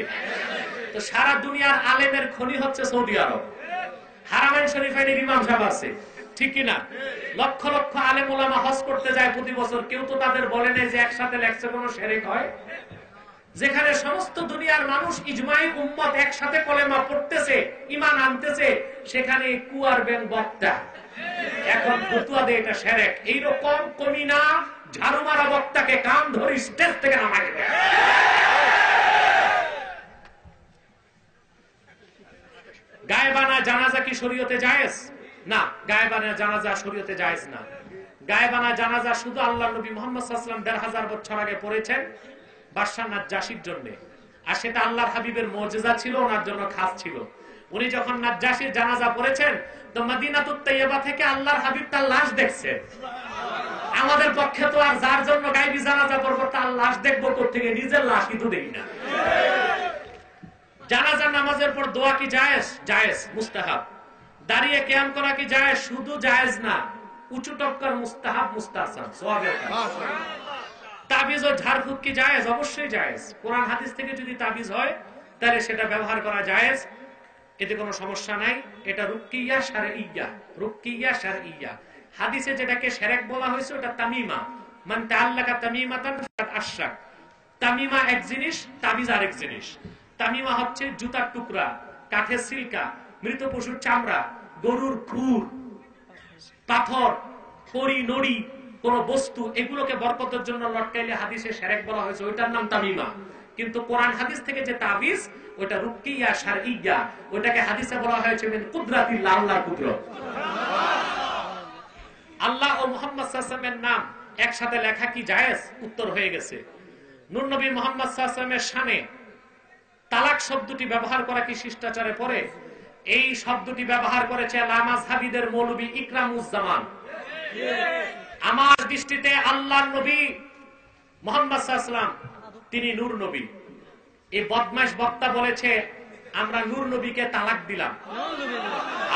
তো সারা দুনিয়ার আলেমের খনি হচ্ছে সৌদি আরব। হারামাইন শরীফের ইমাম সাহেব আছে, ঠিক কিনা? লক্ষ লক্ষ আলেম ওলামা হজ করতে যায় প্রতি বছর, কেউ তো তাদের বলে না যে একসাথে লেখছে কোনো শিরক হয়। যেখানে সমস্ত দুনিয়ার মানুষ ইজমাই উম্মত একসাথে কলেমা পড়তেছে, ঈমান আনতেছে, সেখানে কুয়ার বেন বক্তা এখন ফতোয়া দেয় এটা শিরক। এইরকম কমিনা ঝাড়ু মারা বক্তাকে কান ধরে স্টেজ থেকে নামাই দেয়। গায়েবানা জানাজা কি শরীয়তে জায়েজ? না, গায়েবানা জানাজা শরীয়তে জায়েজ না। গায়েবানা জানাজা শুধু আল্লাহর নবী মুহাম্মদ সাল্লাল্লাহু আলাইহি ওয়াসাল্লাম ১৫০০ বছর আগে পড়েছেন বাদশা নাজ্জাশীর জন্য, আর সেটা আল্লাহর হাবিবের মুজিজা ছিল, ওনার জন্য খাস ছিল। উনি যখন নাজ্জাশীর জানাজা পড়েছেন, তো মদিনাতুত তাইয়্যিবা থেকে আল্লাহর হাবিব তার লাশ দেখছেন। আমাদের পক্ষে তো আর যার জন্য গায়েবী জানাজা পড়ব তার লাশ দেখবো কোত্থেকে? নিজের লাশ কিন্তু দেখি না। জানাজার নামাজের পর দোয়া কি জায়েজ? জায়েজ, মুস্তাহাব। দাঁড়িয়ে কিয়াম করা কি জায়েজ? শুধু জায়েজ না, উঁচু টক্কর মুস্তাহাব, মুস্তাহসান, সওয়াবের কাজ। তাবিজ ও ঝাড়ফুঁক কি জায়েজ? অবশ্যই জায়েজ। কোরআন হাদিস থেকে যদি তাবিজ হয় তাহলে সেটা ব্যবহার করা জায়েজ, এতে কোনো সমস্যা নাই। এটা রুকিয়া শারঈয়া, রুকিয়া শারঈয়া। হাদিসে যেটাকে শিরক বলা হয়েছে ওটা তামিমা। মান তাআল্লাকা তামিমাতান ফাকাদ আশরাক। তামিমা এক জিনিস, তাবিজ আরেক জিনিস। তামিমা হচ্ছে জুতার টুকরা, কাঠের সিলকা, মৃত পশুর চামড়া, গরুর খুর, পাথর, কড়ি, নড়ি, কোন বস্তু, এগুলোকে বরকতের জন্য লটকাইলে হাদিসে শিরক বলা হয়েছে, ওইটার নাম তামিমা। কিন্তু কোরআন হাদিস থেকে যে তাবিজ, ওটা রুকিয়া শারঈয়া, ওটাকে হাদিসে বলা হয়েছে মিন কুদরাতিল্লাহ, আল্লাহর কুদরত। আল্লাহ ও মুহাম্মদ সাল্লাল্লাহু আলাইহি ওয়াসাল্লামের নাম একসাথে লেখা কি জায়েজ? উত্তর হয়ে গেছে। নূর নবী মুহাম্মদ সাল্লাল্লাহু আলাইহি ওয়াসাল্লামের শানে তালাক শব্দটি ব্যবহার করা কি শিষ্টাচারে পড়ে? এই শব্দটি ব্যবহার করেছে লামাযহাবীদের মৌলভী ইকরামুজ্জামান। আমার দৃষ্টিতে আল্লাহর নবী মুহাম্মদ সাল্লাল্লাহু আলাইহি ওয়াসাল্লাম তিনি নূর নবী। এই বদমাইশ বক্তা বলেছে আমরা নূর নবীকে তালাক দিলাম।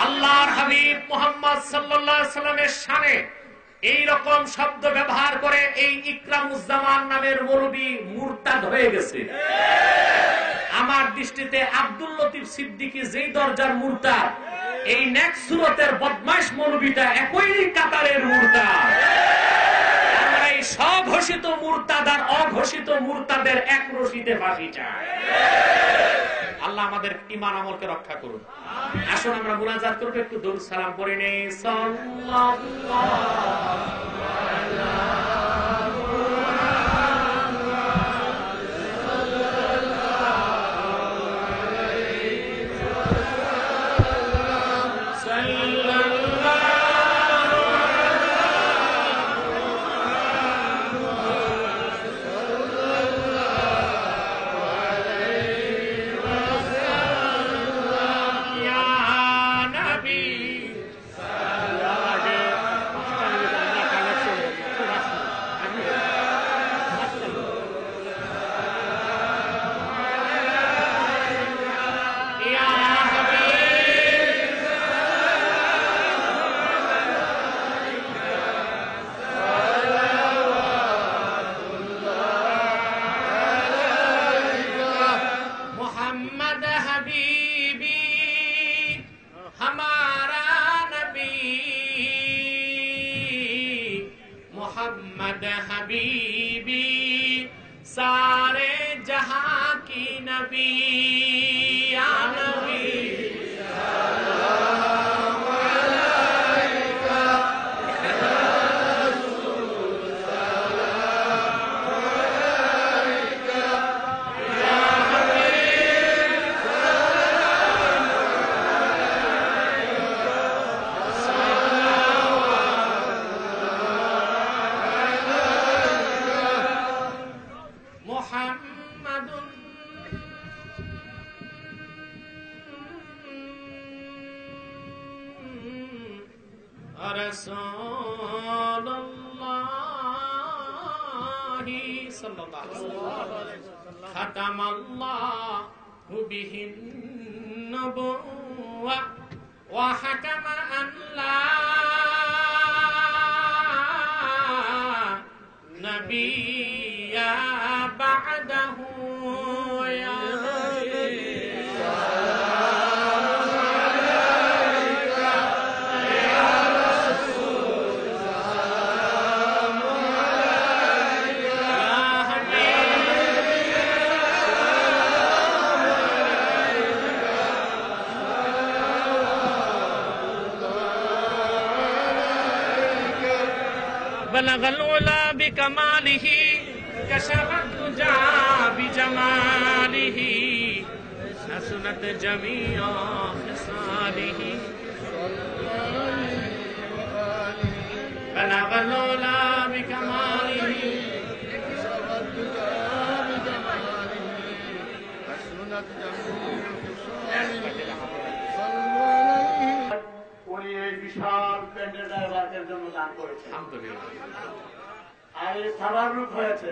আল্লাহর হাবিব মুহাম্মদ সাল্লাল্লাহু আলাইহি ওয়াসাল্লামের শানে এই রকম শব্দ ব্যবহার করে এই ইকরামুজ্জামান নামের মৌলভী মুরতাদ হয়ে গেছে। আমার দৃষ্টিতে আব্দুল লতিফ সিদ্দিকী যেই দরজার মুরতাদ, এই নেক্সট সুরতের বদমাইশ মৌলভীটা একই কাতারের মুরতাদ। আমরা এই স্বঘোষিত মুরতাদ আর অঘোষিত মুরতাদের এক রশিতে ফাঁসি চাই। আল্লাহ আমাদের ঈমান আমলকে রক্ষা করুন। আসুন আমরা মুনাজাত করব, একটু দরুদ সালাম পড়ে নেই। সাল্লাল্লাহু আলাইহি मोहम्मद हबीबी सारे जहां की नबी या नबी ختم الله به النبوة وحكم أن لا نبيا بعده يا نبي بلغ العلا بكماله كشف الدجى بجماله حسنت جميع خصاله بلغ العلا بكماله كشف الدجى بجماله حسنت جميع خصاله উনি এই বিশাল প্যান্ডেল ওয়ার্কের জন্য দান করেছেন। আর এই তাবাররুক হয়েছে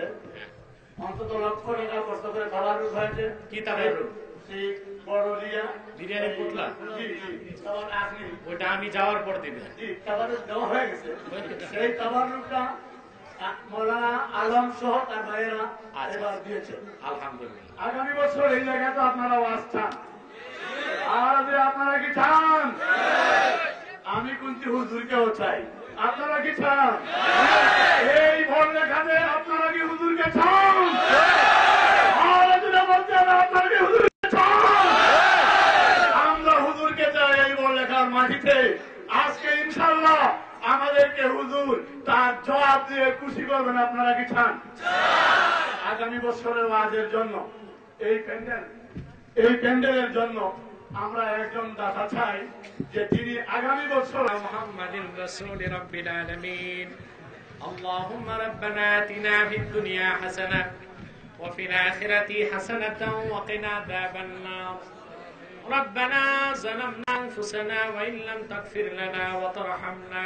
অন্তত লক্ষ টাকা কষ্ট করে তাবাররুক হয়েছে। কি তাবাররুক? সেই বড়লিয়া বিরিয়ানি পুতলা। জি জি, তাবাররুক আপনি ওটা আমি যাওয়ার পর দিবেন। জি, তাবাররুক দেওয়া হয়ে গেছে। সেই তাবাররুকটা মৌলানা আলম সহ তার ভাইয়েরা এবার দিয়েছে। আলহামদুলিল্লাহ। আগামী বছর এই জায়গায় তো আপনারা ওয়াজ চান, আর যে আপনারা কি চান? আমি কিন্তু হুজুরকেও চাই, আপনারা কি চান? এই বড়লেখানে আপনারা কি হুজুরকে চান? আর যেটা বলছেন আপনারা কি হুজুরকে চান? আমরা হুজুরকে চাই এই বড়লেখার মাটিতে। আজকে ইনশাআল্লাহ আমাদেরকে হুজুর তার জবাব দিয়ে খুশি করবেন। আপনারা কি চান? আগামী বছরের ওয়াজের জন্য এই প্যান্ডেলের জন্য আমরা একজন দাতা চাই যে তিনি আগামী বছর মুহাম্মাদিন রাসূল রাব্বিল আলামিন اللهم ربنا آتنا في الدنيا حسنة وفي الآخرة حسنة وقنا عذاب النار ربنا ظلمنا أنفسنا وإن لم تغفر لنا وترحمنا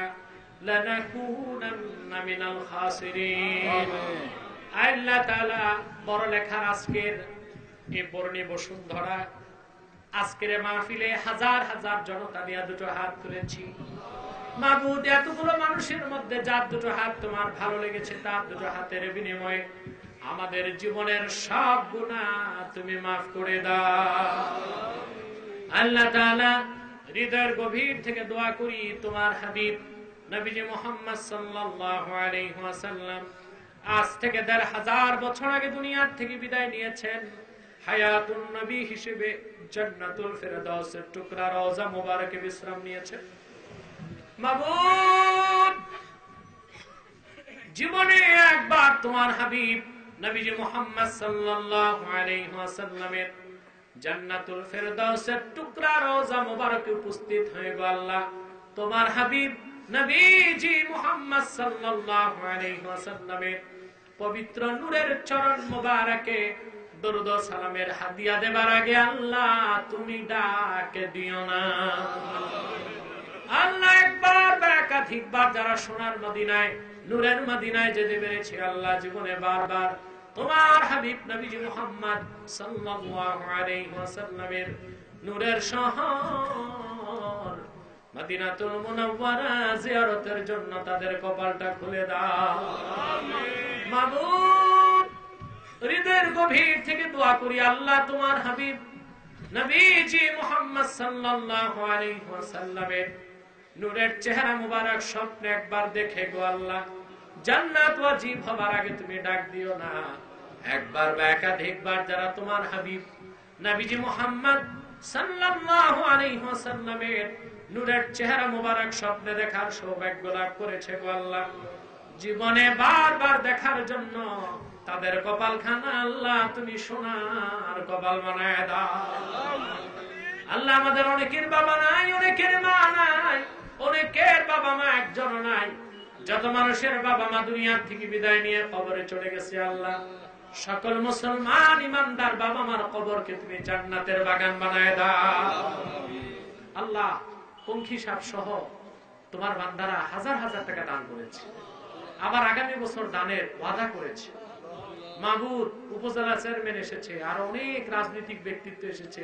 لنكونن من الخاسرين আল্লাহ তাআলা বড় লেখার আজকের এই বর্ণি বসুন্ধরা আজকের মাহফিলে হাজার হাজার জনতা নিয়ে দুটো হাত তুলেছি। মাবুদ, এতগুলো মানুষের মধ্যে যার দুটো হাত তোমার ভালো লেগেছে তার দুটো হাতের বিনিময়ে আমাদের জীবনের সব গুনাহ তুমি মাফ করে দাও। আল্লাহ তাআলা হৃদয়ের গভীর থেকে দোয়া করি তোমার হাবিব নবীজি মুহাম্মদ সাল্লাল্লাহু আলাইহি ওয়াসাল্লাম আজ থেকে ১৫০০ বছর আগে দুনিয়ার থেকে বিদায় নিয়েছেন। হায়াতুন নবী হিসেবে জান্নাতুল ফেরদাউসের টুকরা রওজা মুবারকে বিশ্রাম নিয়েছেন। মাবুদ, জীবনে একবার তোমার হাবিব নবীজি মুহাম্মদ সাল্লাল্লাহু আলাইহি ওয়াসাল্লামের জান্নাতুল ফেরদাউসের টুকরা রওজা মুবারকে উপস্থিত হয়ে গো আল্লাহ, তোমার হাবিব নবীজি মুহাম্মদ সাল্লাল্লাহু আলাইহি ওয়াসাল্লামের পবিত্র নূরের চরণ মুবারকে দরুদ ও সালামের হাদিয়া দেবার আগে আল্লাহ তুমি ডাকে দিও না। আল্লাহ একবার বা একাধিকবার যারা সোনার মদিনায় নূরের মদিনায় যেতে পেরেছে আল্লাহ জীবনে বারবার তোমার হাবিব নবীজি মুহাম্মদ সাল্লাল্লাহু আলাইহি ওয়াসাল্লামের নূরের শহর মদিনাতুল মুনাওয়ারা জিয়ারতের জন্য তাদের কপালটা খুলে দাও। মাবুদ, হৃদয়ের গভীর থেকে দোয়া করি আল্লাহ তোমার হাবিব নবীজি মুহাম্মদ সাল্লাল্লাহু আলাইহি ওয়াসাল্লামের নূরের চেহারা মুবারক স্বপ্নে একবার দেখে গো আল্লাহ জান্নাত ওয়াজিব হবার আগে তুমি ডাক দিও না। একবার বা একাধিকবার যারা তোমার হাবিব নবীজি মুহাম্মদ সাল্লাল্লাহু আলাইহি ওয়াসাল্লামের নূরের চেহারা মুবারক স্বপ্নে দেখার সৌভাগ্য লাভ করেছে গো আল্লাহ, জীবনে বারবার দেখার জন্য তাদের কপালখানা আল্লাহ তুমি সোনার কপাল বানায় দাও। আল্লাহ আমাদের অনেকের বাবা নাই, অনেকের মা নাই, অনেকের বাবা মা একজন নাই। যত মানুষের বাবা মা দুনিয়ার থেকে বিদায় নিয়ে কবরে চলে গেছে আল্লাহ, সকল মুসলমান ইমানদার বাবা মার কবরকে তুমি জান্নাতের বাগান বানায় দাও। আল্লাহ, পঙ্খী সাপ সহ তোমার বান্দারা হাজার হাজার টাকা দান করেছে, আবার আগামী বছর দানের ওয়াদা করেছে। মাহবুব, উপজেলা চেয়ারম্যান এসেছে, আর অনেক রাজনৈতিক ব্যক্তিত্ব এসেছে,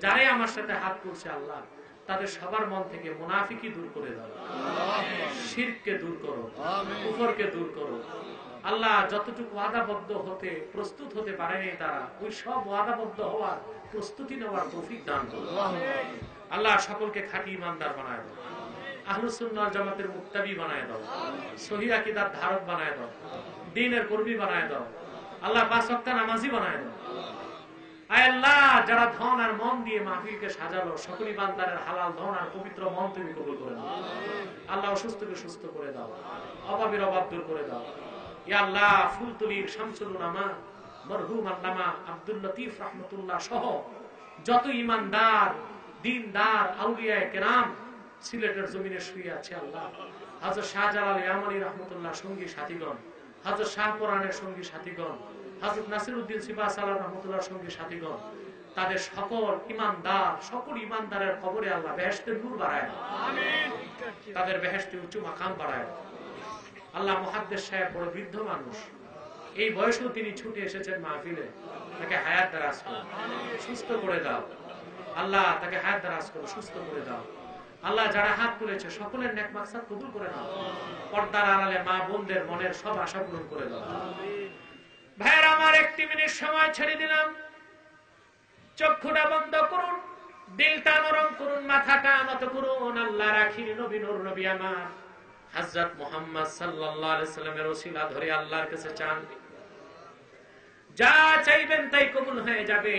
যারাই আমার সাথে হাত তুলছে আল্লাহ তাদের সবার মন থেকে মুনাফিকি দূর করে দাও, শিরককে দূর করো, কুফরকে দূর করো। আল্লাহ যতটুকু ওয়াদাবদ্ধ হতে প্রস্তুত হতে পারেনি তারা, ওই সব ওয়াদাবদ্ধ হওয়ার প্রস্তুতি নেওয়ার তৌফিক দান করো। আল্লাহ সকলকে খাঁটি ইমানদার বানায় দাও, আহলুস সুন্নাহ ওয়াল জামাতের মুত্তাবি বানায় দাও, সহিহ আকীদার ধারক বানায় দাও, দ্বীনের কর্মী বানায় দাও। আল্লাহ পাঁচ ওয়াক্ত নামাজি বানায় দাও। আয় আল্লাহ, যারা ধন আর মন দিয়ে মাহফিলকে সাজালো, সকল ইমানদারের হালাল ধন আর পবিত্র মন তুমি কবুল করে দাও। আল্লাহ অসুস্থকে সুস্থ করে দাও, অভাবের অভাব দূর করে দাও। ইয়া আল্লাহ, ফুলতলির শামসুল উলামা মরহুম আল্লামা আব্দুল লতিফ রাহমাতুল্লাহ সহ যত ইমানদার দ্বীনদার আউলিয়ায়ে কেরাম সিলেটের জমিনে শুয়ে আছে আল্লাহ, হযরত শাহজালাল ইয়ামানী রাহমাতুল্লাহ সঙ্গী সাথীগণ, হযরত শাহ কোরআনের সঙ্গী সাথীগণ, হযরত নাসিরউদ্দিন সিবাহ সালাহ রাহমাতুল্লাহর সঙ্গী সাথীগণ, তাদের সকল ইমানদারের কবরে আল্লাহ বেহেশতের নূর বাড়ায়, আমিন। তাদের বেহেশতে উঁচু মাকাম বাড়ায়। আল্লাহ মুহাদ্দিস সাহেব বড় বৃদ্ধ মানুষ, এই বয়সেও তিনি ছুটে এসেছেন মাহফিলে, তাকে হায়াত দারাজ করো, সুস্থ করে দাও। আল্লাহ তাকে হায়াত দারাজ করো, সুস্থ করে দাও। আল্লাহ যারা হাত তুলেছে সকলের নেক মাকসাদ কবুল করে নাও। পর্দার আড়ালে মা বোনদের মনের সব আশা পূরণ করে দাও। ভাইয়ের আমার, 1 মিনিট সময় ছেড়ে দিলাম, চক্ষুটা বন্ধ করুন, দিলটা নরম করুন, মাথাটা নত করুন। আল্লাহ রাখির নবী নূর নবী আমার হযরত মুহাম্মদ সাল্লাল্লাহু আলাইহি সাল্লামের ওসিলা ধরে আল্লাহর কাছে চান, যা চাইবেন তাই কবুল হয়ে যাবে।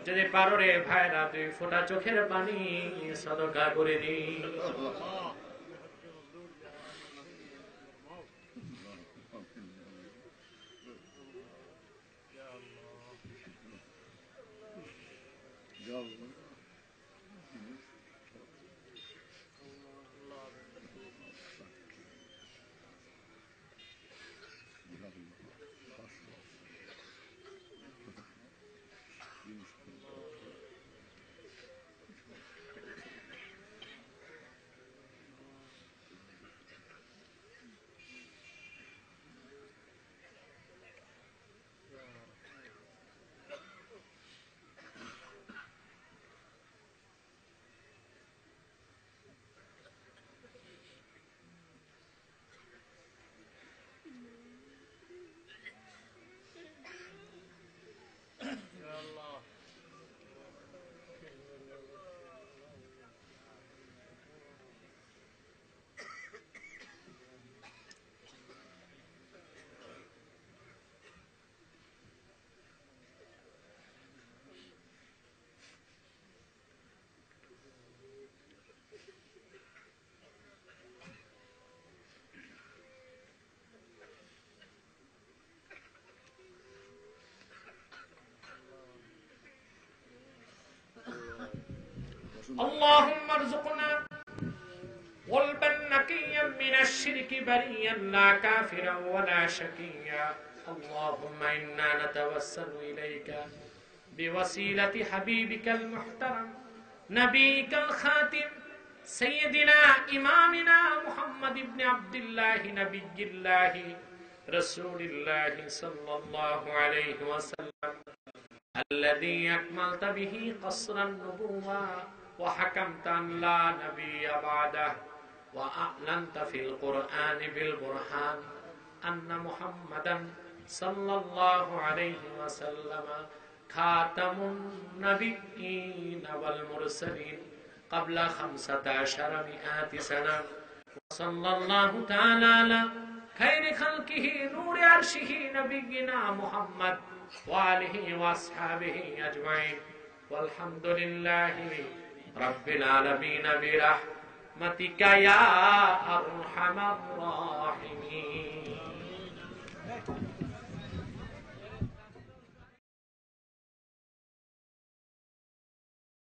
যদি পারো রে ভাইরা 2 ফোঁটা চোখের পানি সদকা করে দিন। اللهم ارزقنا قلبا نقيا من الشرك بريا لا كافرا ولا شقيا. اللهم إنا نتوسل إليك بوسيلة حبيبك المحترم نبيك الخاتم سيدنا إمامنا محمد بن عبد الله نبي الله رسول الله صلى الله عليه وسلم الذي أكملت به قصر النبوة وحكمت أن لا نبي بعده وأعلنت في القرآن بالبرهان أن محمدا صلى الله عليه وسلم خاتم النبيين والمرسلين قبل 1500 سنة. وصلى الله تعالى على خير خلقه نور عرشه نبينا محمد وآله وأصحابه أجمعين والحمد لله رب العالمين برحمتك يا أرحم الراحمين.